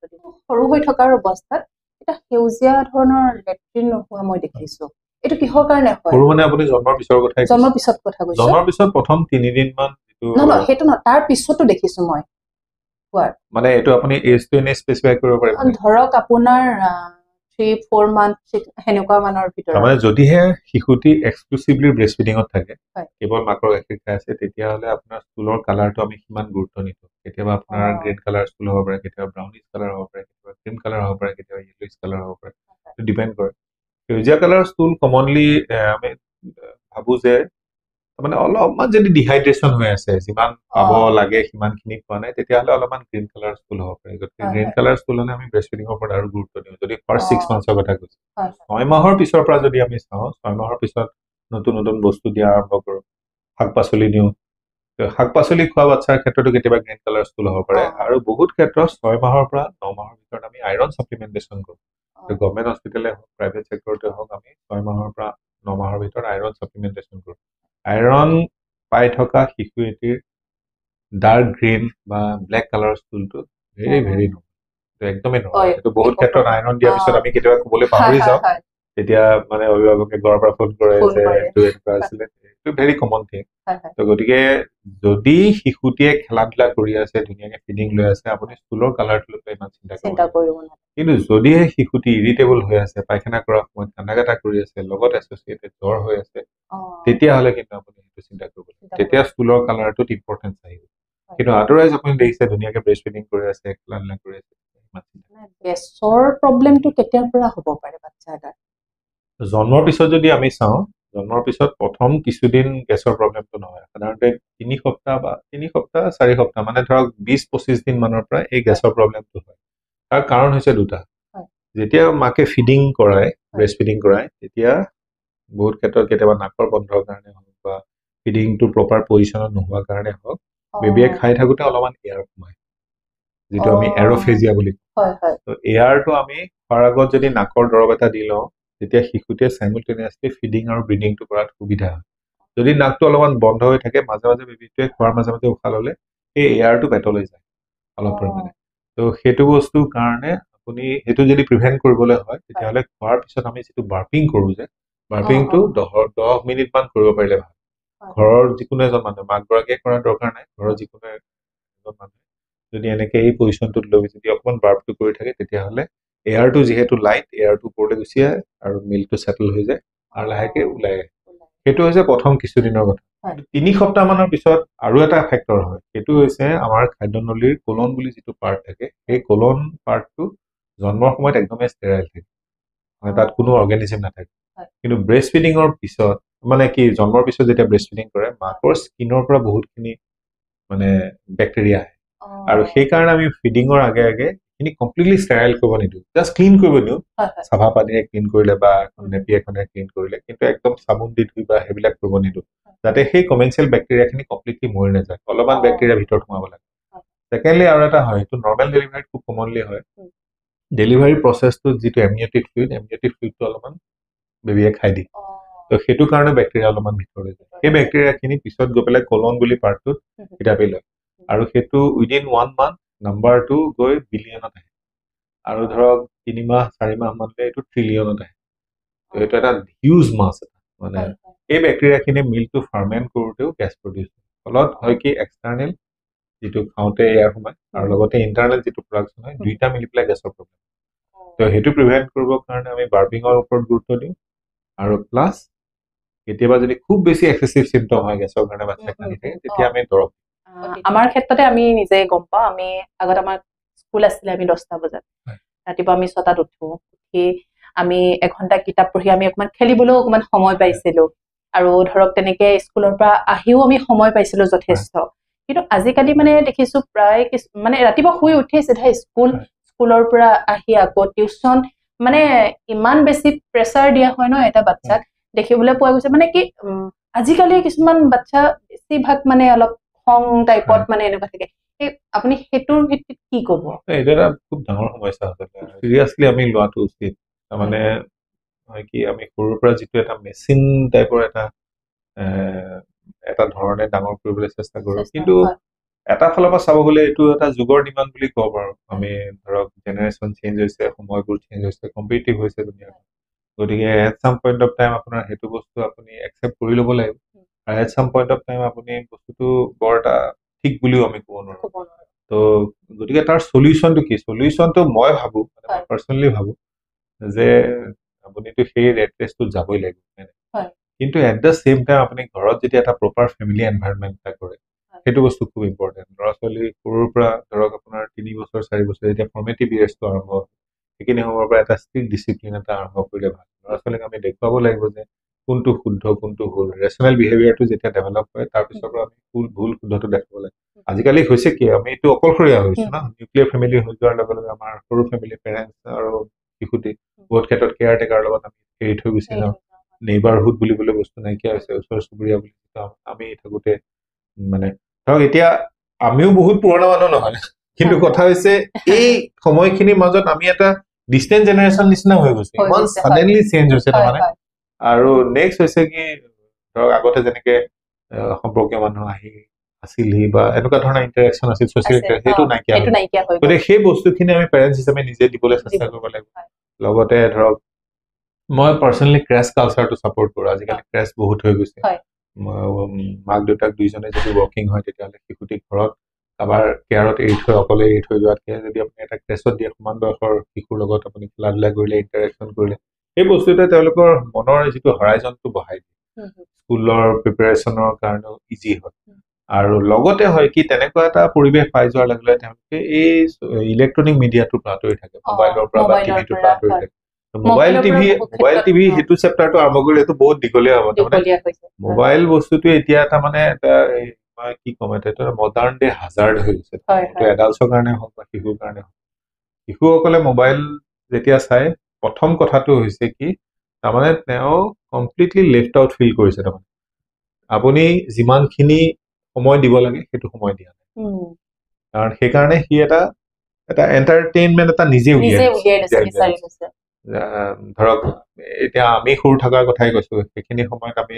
সৰু হৈ থকাৰ অৱস্থাত এটা সেউজীয়া ধৰণৰ লেট্ৰিন নোহোৱা মই দেখিছো এটো কিহৰ কাৰণে হয় সৰু মানে আপুনি জন্মৰ পিছৰ কথাই জন্মৰ পিছত কথা কৈছো জন্মৰ পিছত প্ৰথম 3 দিন মান নহয় হেতু ন তাৰ পিছতো দেখিছো মই মানে এটো আপুনি এজটো এনে স্পেসিফাই কৰিব পাৰিব ধৰক আপোনাৰ 3-4 মান্থ হেনেকুৱা মানৰ ভিতৰত মানে যদিহে শিশুটি এক্সক্লুসিভলি ব্ৰেষ্ট ফিডিংত থাকে কেৱল মাকৰ গাখীৰ খাই আছে তেতিয়াহলে আপোনাৰ স্কুলৰ কালাৰটো আমি কিমান গুৰুত্ব নিটো কেতিয়াবা আপোনাৰ গ্ৰীণ কালাৰ স্কুল হ'ব পাৰে কেতিয়াবা ব্ৰাউনিশ কালাৰ হ'ব পাৰে কেতিয়াবা ক্ৰীম কালাৰ হ'ব পাৰে কেতিয়াবা ইয়েলোইশ কালাৰ হ'ব পাৰে তো ডিপেন্ড কৰে সেউজীয়া কালাৰ স্কুল কমনলি আমি ভাবো যে মানে অলপমান যদি ডিহাইড্ৰেশ্যন হৈ আছে, যিমান পাব লাগে সিমানখিনি পোৱা নাই, তেতিয়াহ'লে অলপমান গ্ৰীণ কালাৰ ষ্টুল হ'ব পাৰে। গতিকে গ্ৰীণ কালাৰ ষ্টুল হ'লে আমি ব্ৰেষ্ট ফিডিঙৰ ওপৰত আৰু গুৰুত্ব দিওঁ, যদি ফাৰ্ষ্ট 6 মান্থছৰ কথা কৈছোঁ। 6 মাহৰ পিছৰ পৰা যদি আমি চাওঁ, 6 মাহৰ পিছত নতুন নতুন বস্তু দিয়া আৰম্ভ কৰোঁ, শাক পাচলি দিওঁ। শাক পাচলি খোৱা বাচ্ছাৰ ক্ষেত্ৰতো কেতিয়াবা গ্ৰীণ কালাৰ ষ্টুল হ'ব পাৰে। আৰু বহুত ক্ষেত্ৰত 6 মাহৰ পৰা 9 মাহৰ ভিতৰত আমি আইৰণ ছাপ্লিমেণ্টেশ্যন কৰোঁ। গভৰ্ণমেণ্ট হস্পিটেলে হওক, প্ৰাইভেট ছেক্টৰতে হওক, আমি 6 মাহৰ পৰা 9 মাহৰ ভিতৰত আইৰণ ছাপ্লিমেণ্টেশ্যন কৰোঁ। আইৰণ পাই থকা শিশু এটিৰ ডাৰ্ক গ্ৰীণ বা ব্লেক কালাৰৰ ষ্টুলটো ভেৰি ভেৰি নৰ্মেল, একদমেই নৰ্মেল। এইটো বহুত ক্ষেত্ৰত আইৰণ দিয়াৰ পিছত আমি কেতিয়াবা ক'বলৈ পাহৰি যাওঁ, তেতিয়া মানে অভিভাৱকে ঘৰৰ পৰা ফোন কৰে যে এইটো এনেকুৱা আছিলে। এইটো ভেৰি কমন থিং। তো গতিকে যদি শিশুটিয়ে খেলা ধূলা কৰি আছে, ধুনীয়াকে ফিডিং লৈ আছে, আপুনি ষ্টুলৰ কালাৰটো লৈ ইমান চিন্তা কৰিব নালাগে। কিন্তু যদিহে শিশুটি ইৰিটেবল হৈ আছে, পায়খানা কৰাৰ সময়ত কান্দা কাটা কৰি আছে, লগত এছ'চিয়েটেড জ্বৰ হৈ আছে, তেতিয়াহ'লে কিন্তু আপুনি সেইটো চিন্তা কৰিব লাগে। তেতিয়া ষ্টুলৰ কালাৰটোত ইম্পৰ্টেঞ্চ আহিব। কিন্তু আদাৰৱাইজ আপুনি দেখিছে ধুনীয়াকে ব্ৰেষ্ট ফিডিং কৰি আছে, খেলা ধূলা কৰি আছে। গেছৰ প্ৰব্লেমটো কেতিয়াৰ পৰা হ'ব পাৰে বাচ্চা এটাৰ? জন্মৰ পিছত যদি আমি চাওঁ, জন্মৰ পিছত প্ৰথম কিছুদিন গেছৰ প্ৰব্লেমটো নহয়। সাধাৰণতে 3 সপ্তাহ বা 4 সপ্তাহ মানে ধৰক 20-25 দিন মানৰ পৰা এই গেছৰ প্ৰব্লেমটো হয়। তাৰ কাৰণ হৈছে দুটা। যেতিয়া মাকে ফিডিং কৰায়, ব্ৰেষ্ট ফিডিং কৰায়, তেতিয়া বহুত ক্ষেত্ৰত কেতিয়াবা নাকৰ বন্ধৰ কাৰণে হওক বা ফিডিংটো প্ৰপাৰ পজিশ্যনত নোহোৱাৰ কাৰণে হওক, বেবীয়ে খাই থাকোঁতে অলপমান এয়াৰ সোমায়, যিটো আমি এৰ'ফেজিয়া বুলি কওঁ। তো এয়াৰটো আমি খোৱাৰ আগত যদি নাকৰ দৰৱ এটা দি লওঁ, তেতিয়া শিশুটিয়ে চাইমুলটেনিয়াছলি ফিডিং আৰু ব্ৰিডিংটো কৰাত সুবিধা হয়। যদি নাকটো অলপমান বন্ধ হৈ থাকে, মাজে মাজে বেবীটোৱে খোৱাৰ মাজে মাজে উশাহ ল'লে সেই এয়াৰটো পেটলৈ যায় অলপ পৰিমাণে। তো সেইটো বস্তুৰ কাৰণে আপুনি সেইটো যদি প্ৰিভেণ্ট কৰিবলৈ হয়, তেতিয়াহ'লে খোৱাৰ পিছত আমি যিটো বাৰ্পিং কৰোঁ যে, বাৰ্পিংটো 10 মিনিটমান কৰিব পাৰিলে ভাল। ঘৰৰ যিকোনো এজন মানুহে, মাকগৰাকীয়ে কৰাৰ দৰকাৰ নাই, ঘৰৰ যিকোনো এজন মানুহে যদি এনেকে এই পজিশ্যনটোত লৈ যদি অকণমান বাৰ্পটো কৰি থাকে, তেতিয়াহ'লে এয়াৰটো যিহেতু লাইট, এয়াৰটো ওপৰলৈ গুচি আহে আৰু মিল্কটো ছেটল হৈ যায় আৰু লাহেকে ওলাই আহে। সেইটো হৈছে প্ৰথম কিছুদিনৰ কথা। 3 সপ্তাহমানৰ পিছত আৰু এটা ফেক্টৰ হয়, সেইটো হৈছে আমাৰ খাদ্যনলীৰ কোলন বুলি যিটো পাৰ্ট থাকে, সেই কোলন পাৰ্টটো জন্মৰ সময়ত একদমেই ষ্টেৰাইল থাকে, মানে তাত কোনো অৰ্গেনিজম নাথাকে। কিন্তু ব্ৰেষ্ট ফিডিঙৰ পিছত মানে কি, জন্মৰ পিছত যেতিয়া ব্ৰেষ্ট ফিডিং কৰে, মাকৰ স্কিনৰ পৰা বহুতখিনি মানে বেক্টেৰিয়া আহে। আৰু সেইকাৰণে আমি ফিডিঙৰ আগে আগে এইখিনি কমপ্লিটলি ষ্টেৰাইল কৰিব নিদিওঁ, জাষ্ট ক্লিন কৰিব দিওঁ। চাফা পানীৰে ক্লিন কৰিলে বা নেপি এখনেৰে ক্লিন কৰিলে, কিন্তু একদম চাবোন দি ধুই বা সেইবিলাক কৰিব নিদিওঁ, যাতে সেই কমেনচিয়েল বেক্টেৰিয়াখিনি কমপ্লিটলি মৰি নাযায়, অলপমান বেক্টেৰিয়া ভিতৰত সোমাব লাগে। ছেকেণ্ডলি আৰু এটা হয়, এইটো নৰ্মেল ডেলিভাৰীত খুব কমনলি হয়। ডেলিভাৰী প্ৰচেছটোত যিটো এমনিয়টিক ফ্লুইডটো অলপমান বেবীয়ে খাই দিয়ে। তো সেইটো কাৰণে বেক্টেৰিয়া অলপমান ভিতৰলৈ যায়। সেই বেক্টেৰিয়াখিনি পিছত গৈ পেলাই কোলন বুলি পাৰ্টটোত থিতাপি লয়, আৰু সেইটো উইদিন 1 মান্থ নাম্বাৰটো গৈ বিলিয়নত আহে, আৰু ধৰক 3 মাহ 4 মাহ মানলৈ এইটো ট্ৰিলিয়নত আহে। তো এইটো এটা হিউজ মাছ এটা, মানে এই বেক্টেৰিয়াখিনি মিল্কটো ফাৰ্মেণ্ট কৰোঁতেও গেছ প্ৰডিউচ হয়। ফলত হয় কি, এক্সটাৰ্নেল যিটো খাওঁতে এয়াৰ সোমায় আৰু লগতে ইণ্টাৰনেল যিটো প্ৰডাকশ্যন হয়, দুইটা মিলি পেলাই গেছৰ প্ৰব্লেম। তো সেইটো প্ৰিভেণ্ট কৰিবৰ কাৰণে আমি বাৰ্পিঙৰ ওপৰত গুৰুত্ব দিওঁ, আৰু প্লাছ কেতিয়াবা যদি খুব বেছি এক্সেচিভ চিম্পটম হয়, গেছৰ কাৰণে বাচ্চা কান্দি থাকে, তেতিয়া আমি দৰৱ। আমাৰ ক্ষেত্ৰতে আমি নিজে গম পাওঁ। আমি আগত আমাৰ স্কুল আছিলে, আমি 10টা বজাত, ৰাতিপুৱা আমি 6টাত উঠো, উঠি আমি এঘণ্টা কিতাপ পঢ়ি আমি অকণমান খেলিবলৈও অকণমান সময় পাইছিলো, আৰু ধৰক তেনেকে স্কুলৰ পৰা আহিও আমি সময় পাইছিলো যথেষ্ট। কিন্তু আজিকালি মানে দেখিছো প্ৰায় মানে ৰাতিপুৱা শুই উঠি চিধা স্কুলৰ পৰা আহি আকৌ টিউচন, মানে ইমান বেছি প্ৰেছাৰ দিয়া হয় ন এটা বাচ্চাক, দেখিবলৈ পোৱা গৈছে। মানে কি, আজিকালি কিছুমান বাচ্চা বেছিভাগ মানে অলপ খং টাইপত, মানে এনেকুৱা থাকে। আপুনি সেইটোৰ ভিত্তিত কি ক'ব? এইটো এটা খুব ডাঙৰ সমস্যা আচলতে, চিৰিয়াছলি আমি লোৱাটো উচিত। তাৰমানে হয় কি, আমি সৰুৰ পৰা যিটো এটা মেচিন টাইপৰ এটা ধৰণে ডাঙৰ কৰিবলৈ চেষ্টা কৰোঁ, কিন্তু এটা ফালৰ পৰা চাব গ'লে এইটো এটা যুগৰ ডিমাণ্ড বুলি ক'ব পাৰোঁ। আমি ধৰক জেনেৰেশ্যন চেঞ্জ হৈছে, সময়বোৰ চেঞ্জ হৈছে, কম্পিটিটিভ হৈছে দুনিয়াখন। গতিকে এট চাম পইণ্ট অফ টাইম আপোনাৰ সেইটো বস্তু আপুনি একচেপ্ট কৰি ল'ব লাগিব, আৰু এট চাম পইণ্ট অফ টাইম আপুনি বস্তুটো বৰ এটা ঠিক বুলিও আমি ক'ব নোৱাৰোঁ। তো গতিকে তাৰ চলিউশ্যনটো কি? চলিউশ্যনটো মই ভাবোঁ, মই পাৰ্চনেলি ভাবোঁ যে আপুনিতো সেই ৰেট ৰেচটোত যাবই লাগিব, কিন্তু এট দ্য ছেম টাইম আপুনি ঘৰত যদি এটা প্ৰপাৰ ফেমিলি এনভাইৰনমেণ্ট এটা কৰে, সেইটো বস্তু খুব ইম্পৰ্টেণ্ট। ল'ৰা ছোৱালী সৰুৰ পৰা ধৰক আপোনাৰ 3 বছৰ 4 বছৰ যেতিয়া ফৰ্মেটিভ ইয়েৰ্ছটো আৰম্ভ হয়, সেইখিনি সময়ৰ পৰা এটা ষ্ট্ৰিক্ট ডিচিপ্লিন এটা আৰম্ভ কৰিলে ভাল। ল'ৰা ছোৱালীক আমি দেখুৱাব লাগিব যে কোনটো শুদ্ধ কোনটো ভুল ৰেচনেল বিহেভিয়াৰটো যেতিয়া ডেভেলপ হয় তাৰপিছৰ পৰা আমি ভুল শুদ্ধটো দেখাব লাগে আজিকালি হৈছে কি আমি এইটো অকলশৰীয়া হৈছো না নিউক্লিয়াৰ ফেমিলি হৈ যোৱাৰ লগে লগে আমাৰ সৰু ফেমিলি পেৰেণ্টছ আৰু শিশুটি বহুত ক্ষেত্ৰত কেয়াৰ টেকাৰ লগত আমি এৰি থৈ গুচি যাওঁ নেইবাৰহুড বুলিবলৈ বস্তু নাইকিয়া হৈছে ওচৰ চুবুৰীয়া বুলি আমি থাকোঁতে মানে ধৰক এতিয়া আমিও বহুত পুৰণা মানুহ নহয় কিন্তু কথা হৈছে এই সময়খিনিৰ মাজত আমি এটা ডিষ্টেন্ট জেনেৰেশ্যন নিচিনা হৈ গৈছে ইমান সাডেনলি চেঞ্জ হৈছে তাৰমানে আৰু নেক্সট হৈছে কি ধৰক আগতে যেনেকে সম্পৰ্কীয় মানুহ আহি আছিলহি বা এনেকুৱা ধৰণৰ ইণ্টাৰেকশ্যন আছিল ছচিয়েল ইণ্টাৰেকশ্যন সেইটো নাইকিয়া হৈ গতিকে সেই বস্তুখিনি আমি পেৰেণ্টছ হিচাপে নিজে দিবলৈ চেষ্টা কৰিব লাগিব লগতে ধৰক মই পাৰ্চনেলি ক্ৰেছ কালচাৰটো ছাপোৰ্ট কৰোঁ আজিকালি ক্ৰেছ বহুত হৈ গৈছে মাক দেউতাক দুইজনে যদি ৱৰ্কিং হয় তেতিয়াহ'লে শিশুটিক ঘৰত কাৰোবাৰ কেয়াৰত এৰি থৈ অকলে এৰি থৈ যোৱাতকৈ যদি আপুনি এটা ক্ৰেছত দিয়ে সমান বয়সৰ শিশুৰ লগত আপুনি খেলা ধূলা কৰিলে ইণ্টাৰেকশ্যন কৰিলে সেই বস্তুটোৱে তেওঁলোকৰ মনৰ যিটো হৰাইজনটো বঢ়াই দিয়ে স্কুলৰ প্ৰিপেৰেশ্যনৰ কাৰণেও ইজি হয় আৰু লগতে হয় কি তেনেকুৱা এটা পৰিৱেশ পাই যোৱাৰ লগে লগে তেওঁলোকে এই ইলেক্ট্ৰনিক মিডিয়াটোৰ পৰা আঁতৰি থাকে মোবাইলৰ পৰা বা টিভিটোৰ পৰা আঁতৰি থাকে মোবাইল টিভি সেইটো চেপ্টাৰটো আৰম্ভ কৰিলে এইটো বহুত দীঘলীয়া হ'ব মোবাইল বস্তুটোৱে এতিয়া তাৰমানে এটা মই কি ক'ম এটা মডাৰ্ণ ডে হাজাৰ্ড হৈ গৈছে এডাল্টছৰ কাৰণে হওক বা শিশুৰ কাৰণে হওক শিশুসকলে মোবাইল যেতিয়া চাই প্ৰথম কথাটো হৈছে কি তাৰমানে তেওঁ কমপ্লিটলি লেফ্ট আউট ফিল কৰিছে তাৰমানে আপুনি যিমানখিনি সময় দিব লাগে সেইটো সময় দিয়া নাই কাৰণ সেইকাৰণে সি এটা এণ্টাৰটেইনমেণ্ট এটা নিজে ধৰক এতিয়া আমি সৰু থকাৰ কথাই কৈছো সেইখিনি সময়ত আমি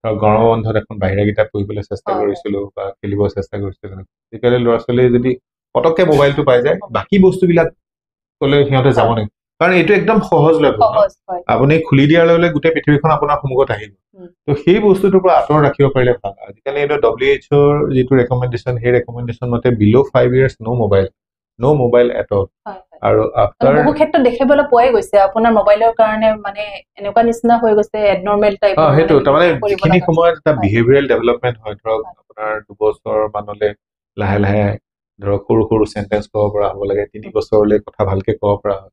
ধৰক গৰমৰ বন্ধত এখন বাহিৰা কিতাপ পঢ়িবলৈ চেষ্টা কৰিছিলো বা খেলিব চেষ্টা কৰিছিলো আজিকালি ল'ৰা ছোৱালীয়ে যদি পটককে মোবাইলটো পাই যায় বাকী বস্তুবিলাক কলে সিহঁতে যাব নেকি কাৰণ এইটো একদম সহজলভ্য আপুনি খুলি দিয়াৰ লগে লগে গোটেই পৃথিৱীখন আপোনাৰ সন্মুখত আহিব তো সেই বস্তুটোৰ পৰা আঁতৰত ৰাখিব পাৰিলে ভাল আজিকালি এইটো WHO যিটো ৰেকমেণ্ডেশ্যন সেই ৰেকমেণ্ডেশ্যন মতে বিল' 5 years no mobile at all আৰু আফটাৰ বহু ক্ষেত্ৰত দেখিবলৈ পোৱাই গৈছে আপোনাৰ মোবাইলৰ কাৰণে মানে এনেকুৱা নিচিনা হৈ গৈছে এবনৰ্মেল টাইপ সেইটো তাৰমানে যিখিনি সময়ত এটা বিহেভিয়াৰেল ডেভেলপমেণ্ট হয় ধৰক আপোনাৰ 2 বছৰ মানলৈ লাহে লাহে ধৰক সৰু সৰু চেণ্টেন্স ক'ব পৰা হ'ব লাগে 3 বছৰলৈ কথা ভালকে ক'ব পৰা হয়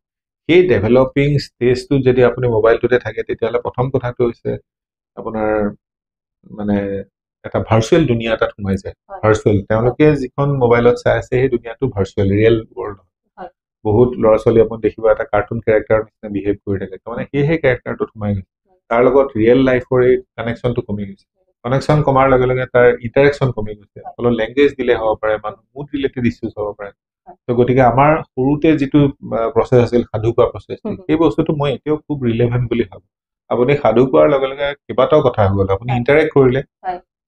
সেই ডেভেলপিং ষ্টেজটো যদি আপুনি মোবাইলটোতে থাকে তেতিয়াহ'লে প্ৰথম কথাটো হৈছে আপোনাৰ মানে এটা ভাৰ্চুৱেল দুনিয়া এটাত সোমাই যায় ভাৰ্চুৱেল তেওঁলোকে যিখন মোবাইলত চাই আছে সেই দুনিয়াটো ভাৰ্চুৱেল ৰিয়েল ৱৰ্ল্ড বহুত ল'ৰা ছোৱালী আপুনি দেখিব এটা কাৰ্টুন কেৰেক্টাৰৰ নিচিনা বিহেভ কৰি থাকে তাৰমানে সেই কেৰেক্টাৰটোত সোমাই গৈছে তাৰ লগত ৰিয়েল লাইফৰ এই কানেকশ্যনটো কমি গৈছে কানেকশ্যন কমাৰ লগে লগে তাৰ ইণ্টাৰেকশ্যন কমি গৈছে ফলত লেংগুৱেজ দিলে হ'ব পাৰে মানুহ মুড ৰিলেটেড ইছ্যুজ হ'ব পাৰে তো গতিকে আমাৰ সৰুতে যিটো প্ৰচেছ আছিল সাধু কোৱা প্ৰচেছটো সেই বস্তুটো মই এতিয়াও খুব ৰিলেভেণ্ট বুলি ভাবোঁ আপুনি সাধু কোৱাৰ লগে লগে কেইবাটাও কথা হৈ গ'ল আপুনি ইণ্টাৰেক্ট কৰিলে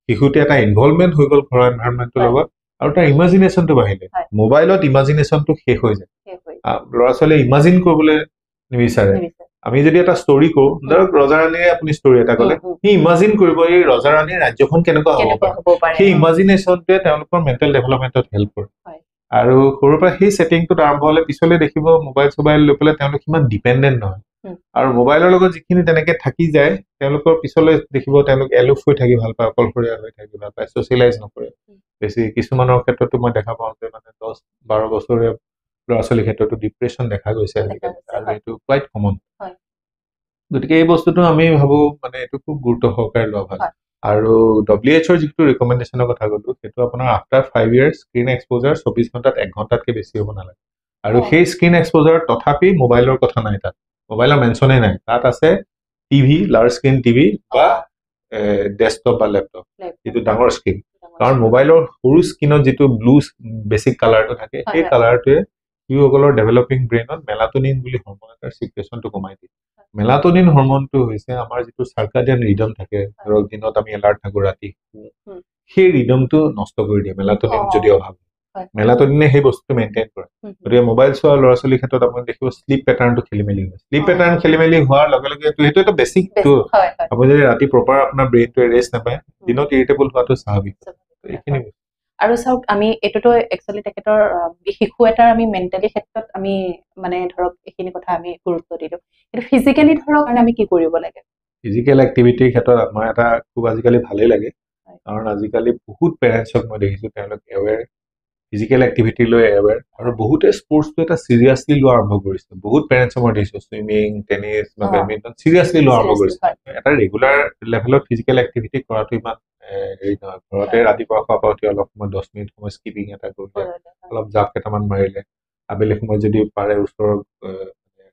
শিশুটি এটা ইনভলভমেণ্ট হৈ গ'ল ঘৰৰ এনভাইৰনমেণ্টৰ লগত আৰু তাৰ ইমাজিনেশ্যনটো বাঢ়িলে মোবাইলত ইমাজিনেশ্যনটো শেষ হৈ যায় ল'ৰা ছোৱালীয়ে ইমাজিন কৰিবলৈ নিবিচাৰে আমি যদি এটা ষ্টৰী কওঁ ধৰক ৰজা ৰাণীৰে আপুনি ষ্টৰী এটা ক'লে সি ইমাজিন কৰিব এই ৰজা ৰাণীৰ ৰাজ্যখন কেনেকুৱা হ'ব পাৰে সেই ইমাজিনেশ্যনটোৱে তেওঁলোকৰ মেণ্টেল ডেভেলপমেণ্টত হেল্প কৰে আৰু সৰুৰ পৰা সেই ছেটিংটোত আৰম্ভ হ'লে পিছলৈ দেখিব মোবাইল চোবাইল লৈ পেলাই তেওঁলোক ইমান ডিপেণ্ডেণ্ট নহয় আৰু মোবাইলৰ লগত যিখিনি তেনেকে থাকি যায় তেওঁলোকৰ পিছলৈ দেখিব তেওঁলোক এলোফ হৈ থাকি ভাল পায় অকলশৰীয়া হৈ থাকি ভাল পায় ছচিয়েলাইজ নকৰে বেছি কিছুমানৰ ক্ষেত্ৰতো মই দেখা পাওঁ যে মানে 10-12 বছৰীয়া ল'ৰা ছোৱালীৰ ক্ষেত্ৰতো ডিপ্ৰেশ্যন দেখা গৈছে আজিকালি আৰু এইটো কোৱাইট কমন গতিকে এই বস্তুটো আমি ভাবো মানে এইটো খুব গুৰুত্ব সহকাৰে লোৱা ভাল আৰু WHO যিটো ৰিকমেণ্ডেশ্যনৰ কথা ক'লো সেইটো আপোনাৰ আফটাৰ 5 years স্ক্ৰীন এক্সপ'জাৰ 24 ঘণ্টাত 1 ঘণ্টাতকৈ বেছি হ'ব নালাগে আৰু সেই স্ক্ৰীন এক্সপ'জাৰ তথাপি মোবাইলৰ কথা নাই তাত মোবাইলৰ মেনশ্যনেই নাই তাত আছে টিভি লাৰ্জ স্ক্ৰীন টিভি বা ডেস্কটপ বা লেপটপ যিটো ডাঙৰ স্ক্ৰীন কাৰণ মোবাইলৰ সৰু স্ক্ৰীনত যিটো ব্লু বেছিক কালাৰটো থাকে সেই কালাৰটোৱে শিশুসকলৰ ডেভেলপিং ব্ৰেইনত মেলাটনিন বুলি হৰমন এটাৰ ছিক্ৰেশ্যনটো কমাই দিয়ে মেলাটনিন হৰমনটো হৈছে আমাৰ যিটো চাৰ্কাডিয়ান ৰিডম থাকে ধৰক দিনত আমি এলাৰ্ট থাকোঁ ৰাতি সেই ৰিডমটো নষ্ট কৰি দিয়ে মেলাটনিন যদি অভাৱ মেলাটনিনে সেই বস্তুটো মেইনটেইন কৰে গতিকে মোবাইল চোৱা ল'ৰা ছোৱালীৰ ক্ষেত্ৰত আপুনি দেখিব শ্লিপ পেটাৰ্ণটো খেলি মেলি হয় শ্লিপ পেটাৰ্ণ খেলি মেলি হোৱাৰ লগে লগে সেইটো এটা বেছিকটো আপুনি যদি ৰাতি প্ৰপাৰ আপোনাৰ ব্ৰেইনটোৱে ৰেষ্ট নাপায় দিনত ইৰিটেবল হোৱাটো স্বাভাৱিক এইখিনি আৰু চাওক আমি এইটোতো একচুৱেলি তেখেতৰ শিশু এটাৰ আমি মেণ্টেলি ক্ষেত্ৰত আমি মানে ধৰক এইখিনি কথা আমি গুৰুত্ব দিলোঁ কিন্তু ফিজিকেলি ধৰক আমি কি কৰিব লাগে ফিজিকেল এক্টিভিটিৰ ক্ষেত্ৰত আমাৰ এটা খুব আজিকালি ভালেই লাগে কাৰণ আজিকালি বহুত পেৰেণ্টছক মই দেখিছোঁ তেওঁলোক এৱেৰ ফিজিকেল এক্টিভিটি লৈ এৱেৰ আৰু বহুতে স্পৰ্টছটো এটা চিৰিয়াছলি লোৱা আৰম্ভ কৰিছে বহুত পেৰেণ্টছ মই দেখিছোঁ চুইমিং টেনিছ বা বেডমিণ্টন চিৰিয়াছলি লোৱা আৰম্ভ কৰিছে এটা ৰেগুলাৰ লেভেলত ফিজিকেল এক্টিভিটি কৰাটো ইমান হেৰি নহয় ঘৰতে ৰাতিপুৱা খোৱা পাওঁতে অলপ সময় 10 মিনিট সময় স্কিপিং এটা কৰিলে অলপ জাপ কেইটামান মাৰিলে আবেলি সময়ত যদি পাৰে ওচৰৰ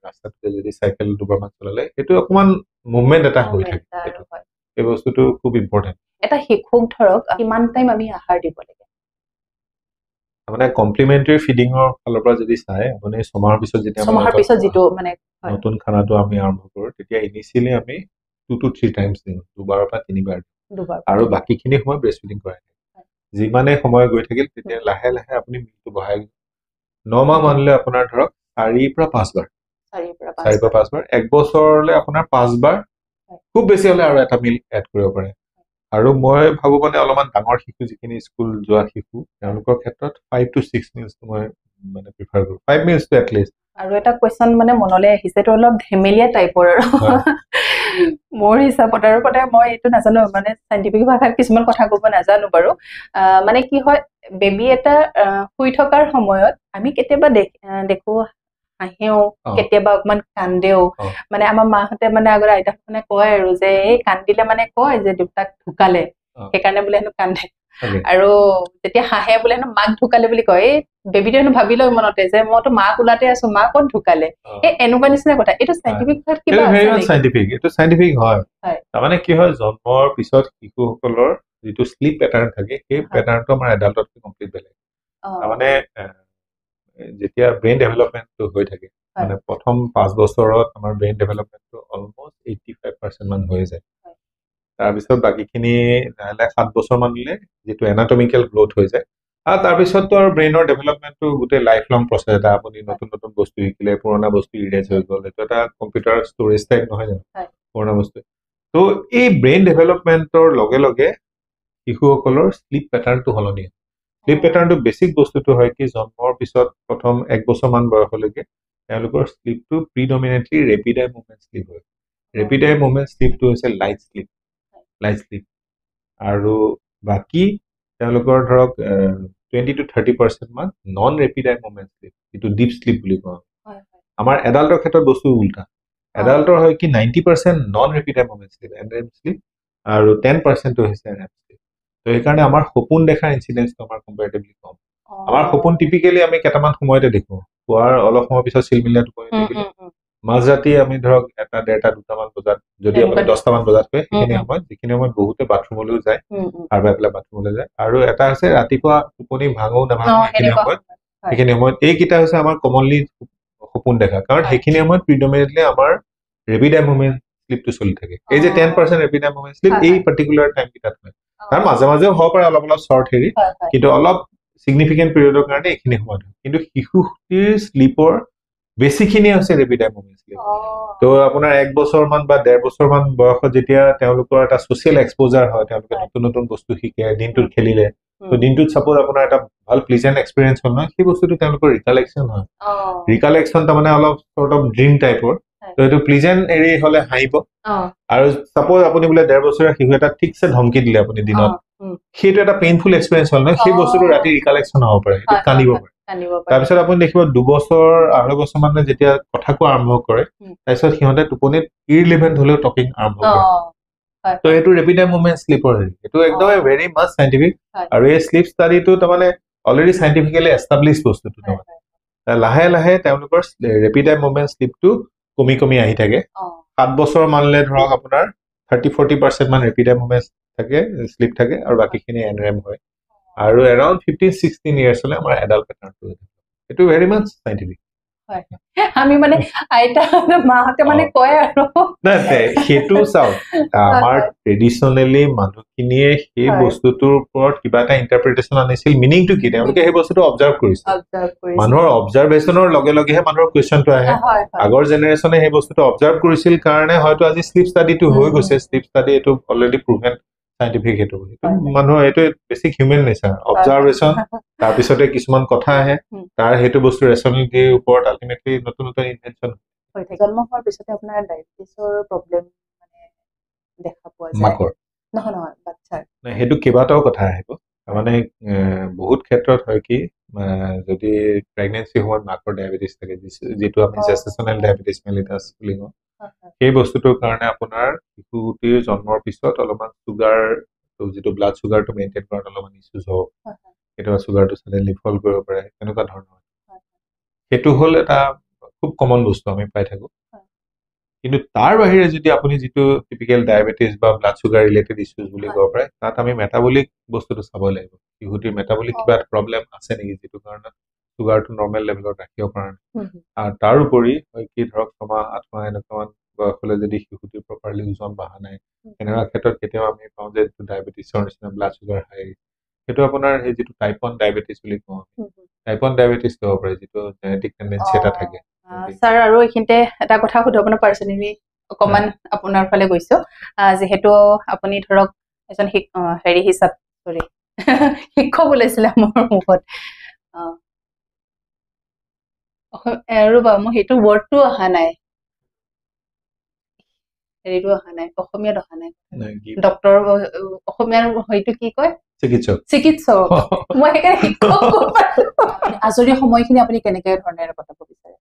ৰাস্তাটোতে যদি চাইকেল দুবাৰমান চলালে সেইটো অকণমান মুভমেণ্ট এটা হৈ থাকে সেইটো এই বস্তুটো খুব ইম্পৰ্টেণ্ট এটা শিশুক ধৰক কিমান টাইম আমি আহাৰ দিব লাগে মানে কমপ্লিমেণ্টাৰী ফিডিঙৰ ফালৰ পৰা যদি চাই আপুনি ছমাহৰ পিছত যেতিয়া যিটো মানে নতুন খানাটো আমি আৰম্ভ কৰোঁ তেতিয়া ইনিচিয়েলি আমি 2 to 3 টাইমছ দিওঁ 2বাৰৰ পৰা 3বাৰ আৰু বাকীখিনি সময় ব্ৰেষ্ট ফিডিং কৰাই যিমানে সময় গৈ থাকিল তেতিয়া লাহে লাহে আপুনি মিলটো বঢ়াই 9 মাহ মানলে আপোনাৰ ধৰক 4 পৰা 5 বাৰ 4 পৰা 5 বাৰ 1 বছৰলে আপোনাৰ 5 বাৰ খুব বেছি হলে আৰু এটা মিল এড কৰিব পাৰে আৰু মই ভাবো মানে অলপমান ডাঙৰ শিশু যিখিনি স্কুল যোৱা শিশু তেওঁলোকৰ ক্ষেত্ৰত 5 to 6 মিলছ মই মানে প্ৰিফাৰ কৰো 5 মিলছ টু এটলিষ্ট আৰু এটা কোৱেশ্চন মানে মনলৈ আহিছে তো অলপ ধেমেলীয়া টাইপৰ আৰু মোৰ হিচাপত আৰু কথা মই এইটো নাজানো মানে সাইন্টিফিক ভাষাত কিছুমান কথা ক'ব নাজানো বাৰু মানে কি হয় বেবী এটা শুই থকাৰ সময়ত আমি কেতিয়াবা দেখো হাঁহেও কেতিয়াবা অকমান কান্দেও মানে আমাৰ মাহঁতে মানে আগৰ আইতাহঁতে কয় আৰু যে এই কান্দিলে মানে কয় যে দেউতাক ঢুকালে সেইকাৰণে বোলে হেনো কান্দে আৰু যেতিয়া হাঁহে বোলে হেনো মাক ঢুকালে বুলি কয় এই বেবীটো হেনো ভাবি লয় মনতে যে মইতো মাক ওলাতে আছো মা ক'ত ঢুকালে এই এনেকুৱা নিচিনা কথা এইটো সাইন্টিফিক কিবা এইটো সাইন্টিফিক হয় তাৰমানে কি হয় জন্মৰ পিছত শিশুসকলৰ যিটো স্লিপ পেটাৰ্ণ থাকে সেই পেটাৰ্ণটো আমাৰ এডাল্টতকৈ কমপ্লিট বেলেগ তাৰমানে যেতিয়া ব্ৰেইন ডেভেলপমেণ্টটো হৈ থাকে মানে প্ৰথম 5 বছৰত আমাৰ ব্ৰেইন ডেভেলপমেণ্টটো অলমষ্ট 85% মান হৈ যায় তাৰপিছত বাকীখিনি 7 বছৰ মানলে যিটো এনাটমিকেল গ্ৰোথ হৈ যায় আৰু তাৰপিছততো আৰু ব্ৰেইনৰ ডেভেলপমেণ্টটো গোটেই লাইফ লং প্ৰচেছ এটা আপুনি নতুন নতুন বস্তু শিকিলে পুৰণা বস্তু ইৰেজ হৈ গ'ল এইটো এটা কম্পিউটাৰ ষ্ট'ৰেজ টাইপ নহয় জানো পুৰণা বস্তু তো এই ব্ৰেইন ডেভেলপমেণ্টৰ লগে লগে শিশুসকলৰ স্লিপ পেটাৰ্ণটো সলনি হয় স্লিপ পেটাৰ্ণটো বেছিক বস্তুটো হয় কি জন্মৰ পিছত প্ৰথম 1 বছৰমান বয়সলৈকে তেওঁলোকৰ স্লিপটো প্ৰিডমিনেণ্টলি ৰেপিড আই মুভমেণ্ট স্লিপ হয় ৰেপিড আই মুভমেণ্ট স্লিপটো হৈছে লাইট স্লিপ আৰু বাকী তেওঁলোকৰ ধৰক 20 to 30% মান নন ৰেপিড আই মুভমেণ্ট স্লিপ যিটো ডিপ স্লিপ বুলি কওঁ আমাৰ এডাল্টৰ ক্ষেত্ৰত বস্তু উল্টা এডাল্টৰ হয় কি 90% নন ৰেপিড আই মুভমেণ্ট স্লিপ এনৰেম স্লিপ আৰু 10% হৈছে ৰেম স্লিপ তো সেইকাৰণে আমাৰ সপোন দেখাৰ ইনচিডেন্সটো আমাৰ কম্পেৰেটিভলি কম আমাৰ সপোন টিপিকেলি আমি কেইটামান সময়তে দেখো খোৱাৰ অলপ সময় পিছত চিলমিলীয়া টোপনি থাকিলে মাজৰাতি আমি ধৰক 1টা 1:30 2টামান বজাত যদি আপুনি 10টামান বজাত হয় সেইখিনি সময়ত যিখিনি সময়ত বহুতে বাথৰুমলৈও যায় আৰু পেলাই বাথৰুমলৈ যায় আৰু এটা হৈছে ৰাতিপুৱা টোপনি ভাঙো নাভাঙো সেইখিনি সময়ত এইকেইটা হৈছে আমাৰ কমনলি সপোন দেখা কাৰণ সেইখিনি সময়ত প্ৰিডমিনেণ্টলি আমাৰ ৰেপিড আই মুভমেণ্ট স্লিপটো চলি থাকে এই যে 10% ৰেপিড আই মুভমেণ্ট স্লিপ এই পাৰ্টিকুলাৰ টাইম কেইটাত হয় তাৰ মাজে মাজেও হ'ব পাৰে অলপ অলপ শ্বৰ্ট হেৰি কিন্তু অলপ সিগনিফিকেন্ট পিৰিয়ডৰ কাৰণে এইখিনি সময়ত কিন্তু শিশুটিৰ স্লিপৰ বেছিখিনি হৈছে ৰেপিড আই মুভমেণ্ট স্লিপ তো আপোনাৰ 1 বছৰমান বা 1.5 বছৰমান বয়সত যেতিয়া তেওঁলোকৰ এটা ছ'চিয়েল এক্সপ'জাৰ হয় তেওঁলোকে নতুন নতুন বস্তু শিকে দিনটোত খেলিলে তো দিনটোত সাপোজ আপোনাৰ এটা ভাল প্লিজেণ্ট এক্সপিৰিয়েঞ্চ হ'ল নহয় সেই বস্তুটো তেওঁলোকৰ ৰিকালেকশ্যন হয় ৰিকালেকশ্যন তাৰমানে অলপ সৰ্ট অফ ড্ৰিম টাইপৰ তো এইটো প্লিজেণ্ট এৰি হ'লে হাঁহিব আৰু সাপোজ আপুনি বোলে 1.5 বছৰীয়া শিশু এটা ঠিকছে ধমকি দিলে আপুনি দিনত সেইটো এটা পেইনফুল এক্সপিৰিয়েঞ্চ হ'ল নহয় সেই বস্তুটো ৰাতি ৰিকালেকশ্যন হ'ব পাৰে সেইটো কান্দিব পাৰে তাৰপিছত আপুনি দেখিব 2 বছৰ 2.5 বছৰ মানে যেতিয়া কথা কোৱা আৰম্ভ কৰে তাৰপিছত সিহঁতে টোপনিত ইৰলিভেণ্ট হ'লেও টকিং আৰম্ভ কৰে তো এইটো ৰেপিড আই মুভমেণ্ট স্লিপৰ হেৰি এইটো একদম ভেৰি মাছ চাইণ্টিফিক আৰু এই স্লিপ ষ্টাডিটো তাৰমানে অলৰেডি চাইণ্টিফিকেলি এষ্টাব্লিছ বস্তুটো তাৰমানে লাহে লাহে তেওঁলোকৰ ৰেপিড আই মুভমেণ্ট স্লিপটো কমি কমি আহি থাকে 7 বছৰ মানলে ধৰক আপোনাৰ 30-40% মান ৰেপিড আই মুভমেণ্ট থাকে স্লিপ থাকে আৰু বাকীখিনি এনৰেম হয় আৰু এৰাউণ্ড 15-16 ইয়াৰ্ছ হলে আমাৰ এডাল্ট পেটাৰ্ণটো এইটো ভেৰি মাছ চাইণ্টিফিক আমি মানে আইতা মাহঁতে মানে কয় আৰু সেইটো চাওক আমাৰ ট্ৰেডিশ্যনেলি মানুহখিনিয়ে সেই বস্তুটোৰ ওপৰত কিবা এটা ইণ্টাৰপ্ৰিটেশ্যন আনিছিল মিনিংটো কি তেওঁলোকে সেই বস্তুটো অবজাৰ্ভ কৰিছিল মানুহৰ অবজাৰ্ভেশ্যনৰ লগে লগেহে মানুহৰ কুৱেশ্যনটো আহে আগৰ জেনেৰেশ্যনে সেই বস্তুটো অবজাৰ্ভ কৰিছিল কাৰণে হয়তো আজি স্লিপ ষ্টাডিটো হৈ গৈছে স্লিপ ষ্টাডি এইটো অলৰেডি প্ৰুভেন চাইণ্টিফিক সেইটো মানুহৰ এইটো বেছিক হিউমেন নেচাৰ অবজাৰ্ভেশ্যন তাৰপিছতে কিছুমান কথা আহে তাৰ সেইটো বস্তু ৰেচনেলিটিৰ ওপৰত আল্টিমেটলি নতুন নতুন ইনভেনশ্যন জন্ম হোৱাৰ পিছতে আপোনাৰ ডায়েবেটিছৰ প্ৰব্লেম মানে দেখা পোৱা যায় মাকৰ নহয় বাচ্চাৰ সেইটো কেইবাটাও কথা আহিব মানে বহুত ক্ষেত্ৰত হয় কি যদি প্ৰেগনেন্সি সময়ত মাকৰ ডায়েবেটিছ থাকে যিটো আমি জেষ্টেচনেল ডায়েবেটিছ মেলিটাছ বুলি কওঁ সেই বস্তুটোৰ কাৰণে আপোনাৰ শিশুটিৰ জন্মৰ পিছত অলপমান চুগাৰ যিটো ব্লাড চুগাৰটো মেইনটেইন কৰাত অলপমান ইছ্যুজ হ'ব কেতিয়াবা চুগাৰটো চাডেনলি ফল কৰিব পাৰে তেনেকুৱা ধৰণৰ সেইটো হ'ল এটা খুব কমন বস্তু আমি পাই থাকো কিন্তু তাৰ বাহিৰে যদি আপুনি যিটো টিপিকেল ডায়েবেটিছ বা ব্লাড চুগাৰ ৰিলেটেড ইছ্যুজ বুলি ক'ব পাৰে তাত আমি মেটাবলিক বস্তুটো চাব লাগিব শিশুটিৰ মেটাবলিক কিবা প্ৰব্লেম আছে নেকি যিটো কাৰণত চুগাৰটো নৰ্মেল লেভেলত ৰাখিব পৰা নাই আৰু তাৰ উপৰি হয় কি ধৰক 6 মাহ 8 মাহ এনেকুৱা বয়সলৈ যদি শিশুটিৰ প্ৰপাৰলি ওজন বঢ়া নাই এনেকুৱা ক্ষেত্ৰত কেতিয়াবা আমি পাওঁ যে ডায়েবেটিছৰ নিচিনা ব্লাড চুগাৰ হাই সেইটো আপোনাৰ সেই যিটো টাইপ 1 ডায়েবেটিছ বুলি কওঁ টাইপ 1 ডায়েবেটিছ হ'ব পাৰে যিটো জেনেটিক টেণ্ডেঞ্চি এটা থাকে স্যাৰ আৰু এইখিনিতে এটা কথা সুধো আপোনাৰ পাৰ্চনেলি অকমান আপোনাৰ ফালে গৈছো যিহেতু আপুনি ধৰক এজন হেৰি হিচাপ সৰি শিক্ষক ওলাইছিলে মোৰ মুখত ৰ'বা মোৰ সেইটো ৱৰ্ডটো অহা নাই হেৰিটো অহা নাই অসমীয়াত অহা নাই ডক্তৰ অসমীয়াৰ হয়তো কি কয় চিকিৎসক মই সেইকাৰণে শিক্ষক আজৰি সময়খিনি আপুনি কেনেকে ধৰণেৰে কটাব বিচাৰে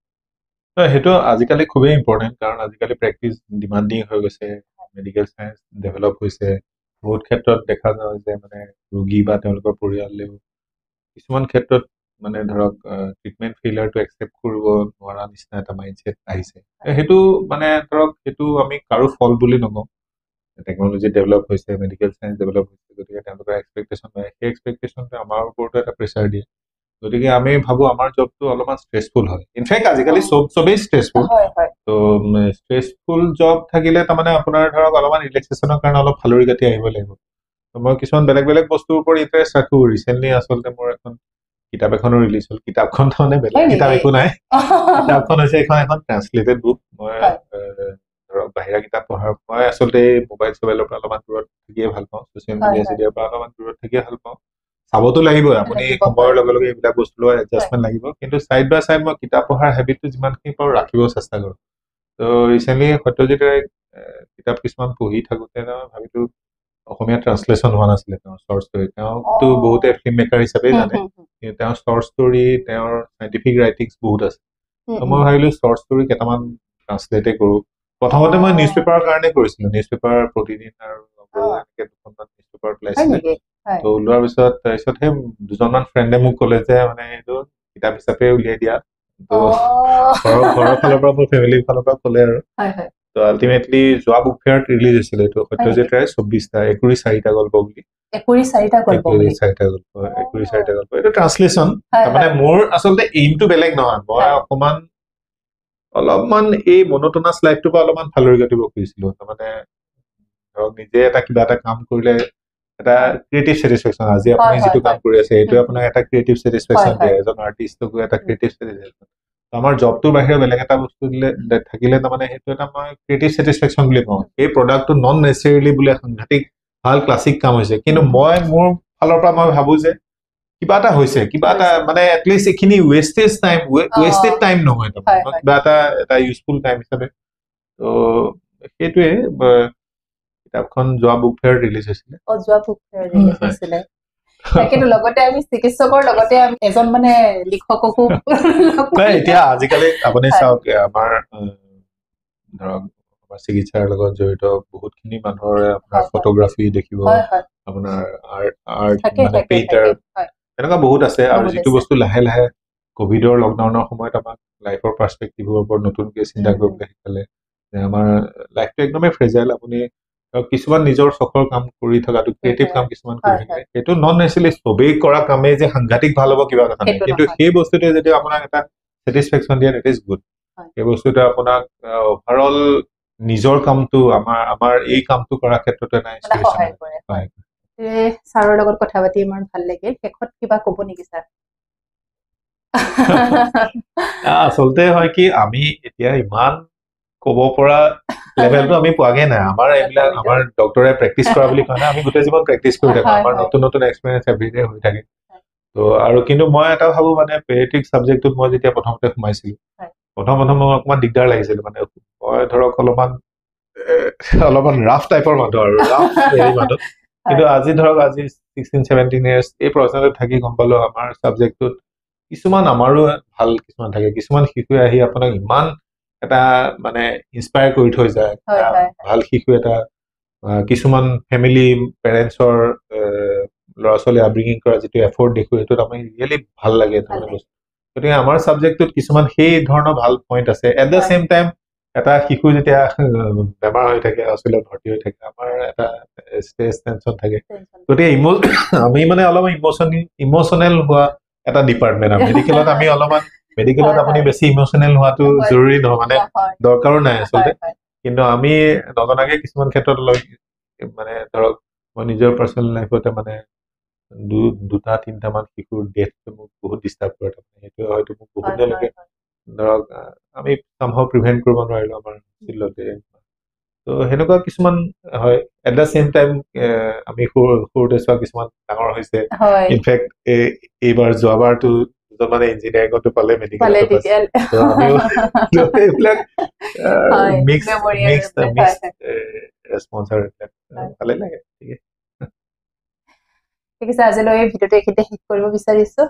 সেইটো আজিকালি খুবেই ইম্পৰ্টেণ্ট কাৰণ আজিকালি প্ৰেক্টিচ ডিমাণ্ডিং হৈ গৈছে মেডিকেল চায়েন্স ডেভেলপ হৈছে বহুত ক্ষেত্ৰত দেখা যায় যে মানে ৰোগী বা তেওঁলোকৰ পৰিয়ালেও কিছুমান ক্ষেত্ৰত মানে ধৰক ট্ৰিটমেণ্ট ফেইলাৰটো একচেপ্ট কৰিব নোৱাৰা নিচিনা এটা মাইণ্ডছেট আহিছে সেইটো মানে ধৰক সেইটো আমি কাৰো ফল বুলি নকওঁ টেকন'লজি ডেভেলপ হৈছে মেডিকেল চায়েন্স ডেভেলপ হৈছে গতিকে তেওঁলোকৰ এক্সপেক্টেশ্যন নাই সেই এক্সপেক্টেশ্যনটো আমাৰ ওপৰতো এটা প্ৰেছাৰ দিয়ে গতিকে আমি ভাবো আমাৰ জবটো অলপমান ষ্ট্ৰেছফুল হয় ইনফেক্ট আজিকালি চবেই ষ্ট্ৰেছফুল তো ষ্ট্ৰেছফুল জব থাকিলে তাৰমানে আপোনাৰ ধৰক অলপমান ৰিলেক্সেশ্যনৰ কাৰণে অলপ ফালৰি কাটি আহিব লাগিব মই কিছুমান বেলেগ বেলেগ বস্তুৰ ওপৰত ইণ্টাৰেষ্ট ৰাখো ৰিচেণ্টলি আচলতে মোৰ এখন কিতাপ এখনো ৰিলিজ হ'ল কিতাপখন তাৰমানে বেলেগ কিতাপ একো নাই কিতাপখন হৈছে এখন ট্ৰান্সলেটেড বুক মই ধৰক বাহিৰা কিতাপ পঢ়াৰ মই আচলতে মোবাইলৰ পৰা অলপমান দূৰত থাকিয়ে ভাল পাওঁ ছ'চিয়েল মিডিয়াৰ পৰা অলপমান দূৰত থাকিয়ে ভাল পাওঁ চাবতো লাগিবই আপুনি সময়ৰ লগে লগে এইবিলাক বস্তু লৈ এডজাষ্টমেণ্ট লাগিব কিন্তু চাইড বাই চাইড মই কিতাপ পঢ়াৰ হেবিটটো যিমানখিনি পাৰোঁ ৰাখিব চেষ্টা কৰোঁ তো ৰিচেণ্টলি সত্যজিৎ ৰায়ৰ কিতাপ কিছুমান পঢ়ি থাকোঁতে মই ভাবিলোঁ অসমীয়া ট্ৰান্সলেশ্যন হোৱা নাছিলে তেওঁৰ শ্বৰ্ট ষ্টৰী তেওঁতো বহুতে ফিল্ম মেকাৰ হিচাপে জানে কিন্তু তেওঁৰ শ্বৰ্ট ষ্টৰী তেওঁৰ চাইণ্টিফিক ৰাইটিংছ বহুত আছে তো মই ভাবিলোঁ শ্বৰ্ট ষ্টৰী কেইটামান ট্ৰান্সলেটে কৰোঁ প্ৰথমতে মই নিউজ পেপাৰৰ কাৰণে কৰিছিলোঁ নিউজ পেপাৰ প্ৰতিদিন আৰু এনেকৈ দুখনমান নিউজ পেপাৰ ওলাইছিলে তো ওলোৱাৰ পিছত তাৰপিছত সেই দুজনমান ফ্ৰেণ্ডে মোক ক'লে যে মানে এইটো কিতাপ হিচাপে উলিয়াই দিয়া তো ঘৰৰ ফালৰ পৰা মোৰ ফেমিলিৰ ফালৰ পৰা ক'লে আৰু তো আল্টিমেটলি যোৱা বুক ফেয়াৰত ৰিলিজ হৈছিলে এইটো সত্যজিৎ ৰায় 24টা 4টা গল্প বুলি 4টা গল্প এইটো ট্ৰান্সলেশ্যন তাৰমানে মোৰ আচলতে এইমটো বেলেগ নহয় মই অলপমান এই মনোটনাছ লাইফটোৰ পৰা অলপমান ফালৰি কাটিব খুজিছিলোঁ তাৰমানে ধৰক নিজে এটা কিবা এটা কাম কৰিলে এটা ক্ৰিয়েটিভ ছেটিছফেকশ্যন আজি আপুনি যিটো কাম কৰি আছে এইটোৱে আপোনাক এটা ক্ৰিয়েটিভ ছেটিছফেকশ্যন দিয়ে এজন আৰ্টিষ্টকো এটা ক্ৰিয়েটিভ ছেটিছফেকশ্যন আমাৰ জবটোৰ বাহিৰে বেলেগ এটা বস্তু দিলে থাকিলে তাৰমানে সেইটো এটা মই ক্ৰিয়েটিভ ছেটিছফেকশ্যন বুলি কওঁ এই প্ৰডাক্টটো নন নেচেৰেলি বোলে সাংঘাতিক ভাল ক্লাছিক কাম হৈছে কিন্তু মই মোৰ ফালৰ পৰা মই ভাবো যে কিবা এটা হৈছে কিবা এটা মানে এটলিষ্ট এইখিনি ৱেষ্টেড টাইম নহয় তাৰমানে কিবা এটা ইউজফুল টাইম হিচাপে তো সেইটোৱে কিতাপখন যোৱা বুক ফেয়াৰ ৰিলিজ হৈছিলে কিন্তু লগতে আমি চিকিৎসকৰ লগতে আমি এজন মানে লিখককো এতিয়া আজিকালি আপুনি চাওক আমাৰ ধৰক আমাৰ চিকিৎসাৰ লগত জড়িত বহুতখিনি মানুহৰে আপোনাৰ ফটোগ্ৰাফি দেখিব আপোনাৰ আৰ্ট মানে পেইণ্টাৰ এনেকুৱা বহুত আছে আৰু যিটো বস্তু লাহে লাহে কভিডৰ লকডাউনৰ সময়ত আমাক লাইফৰ পাৰ্চপেক্টিভৰ ওপৰত নতুনকৈ চিন্তা কৰিবলৈ শিকালে যে আমাৰ লাইফটো একদমেই ফ্ৰেজাইল আপুনি কিছুমান নিজৰ চখৰ কাম কৰি থকাটো ক্ৰিয়েটিভ কাম কিছুমান কৰি থাকে সেইটো নন নেচেৰেলি চবেই কৰা কামেই যে সাংঘাতিক ভাল হ'ব কিবা কথা নাই কিন্তু সেই বস্তুটোৱে যদি আপোনাক এটা ছেটিছফেকশ্যন দিয়ে ইট ইজ গুড সেই বস্তুটোৱে আপোনাক অভাৰঅল নিজৰ কামটো আমাৰ এই কামটো কৰাৰ ক্ষেত্ৰতে নাই ছাৰৰ লগত কথা পাতি ইমান ভাল লাগিল শেষত কিবা ক'ব নেকি ছাৰ আচলতে হয় কি আমি এতিয়া ইমান ক'ব পৰা লেভেলটো আমি পোৱাগে নাই আমাৰ এইবিলাক আমাৰ ডক্টৰে প্ৰেক্টিচ কৰা বুলি কয় না আমি গোটেই জীৱন প্ৰেক্টিচ কৰি থাকোঁ আমাৰ নতুন নতুন এক্সপিৰিয়েঞ্চ এভৰিডে হৈ থাকে তো আৰু কিন্তু মই এটা ভাবোঁ মানে পেডিয়াট্ৰিক ছাবজেক্টটোত মই যেতিয়া প্ৰথমতে সোমাইছিলোঁ প্ৰথম মই অকণমান দিগদাৰ লাগিছিল মানে মই ধৰক অলপমান ৰাফ টাইপৰ মানুহ আৰু ৰাফ হেৰি মানুহ কিন্তু আজি 16-17 ইয়াৰ্ছ এই প্ৰফেশ্যনটোত থাকি গম পালোঁ আমাৰ ছাবজেক্টটোত কিছুমান আমাৰো ভাল কিছুমান থাকে কিছুমান শিশুৱে আহি আপোনাক ইমান এটা মানে ইনস্পায়াৰ কৰি থৈ যায় ভাল শিশু এটা কিছুমান ফেমিলি পেৰেণ্টছৰ ল'ৰা ছোৱালী আপব্ৰিঙিং কৰা যিটো এফৰ্ট দেখো সেইটোত আমি ৰিয়েলি ভাল লাগে গতিকে আমাৰ ছাবজেক্টটোত কিছুমান সেই ধৰণৰ ভাল পইণ্ট আছে এট দ্য চেম টাইম এটা শিশু যেতিয়া বেমাৰ হৈ থাকে হস্পিটেলত ভৰ্তি হৈ থাকে আমাৰ এটা ষ্ট্ৰেছ টেনশ্যন থাকে গতিকে আমি মানে অলপ ইম'চনেল হোৱা এটা ডিপাৰ্টমেণ্ট মেডিকেলত আমি অলপমান মেডিকেলত আপুনি বেছি ইম'চনেল হোৱাটো জৰুৰী নহয় মানে দৰকাৰো নাই আচলতে কিন্তু আমি নজনাকে কিছুমান ক্ষেত্ৰত অলপ মানে ধৰক মই নিজৰ পাৰ্চনেল লাইফতে মানে দুটা তিনিটামান শিশুৰ ডেথটো মোক বহুত ডিষ্টাৰ্ব কৰে সেইটোৱে হয়তো মোক বহুত দিনলৈকে ধৰক আমি সম্ভৱ প্ৰিভেণ্ট কৰিব নোৱাৰিলো আমাৰ ফিল্ডতে তো সেনেকুৱা কিছুমান হয় এট দ্য চেম টাইম আমি সৰুতে চোৱা কিছুমান ডাঙৰ হৈছে ইনফেক্ট এইবাৰ যোৱাবাৰতো মানে ইঞ্জিনিয়াৰিঙতো পালে মেডিকেল এইবিলাক ৰেছপন্সাৰ ভালে লাগে ঠিক আছে আজিলৈ এই ভিডিঅ'টো এইখিনিতে শেষ কৰিব বিচাৰিছো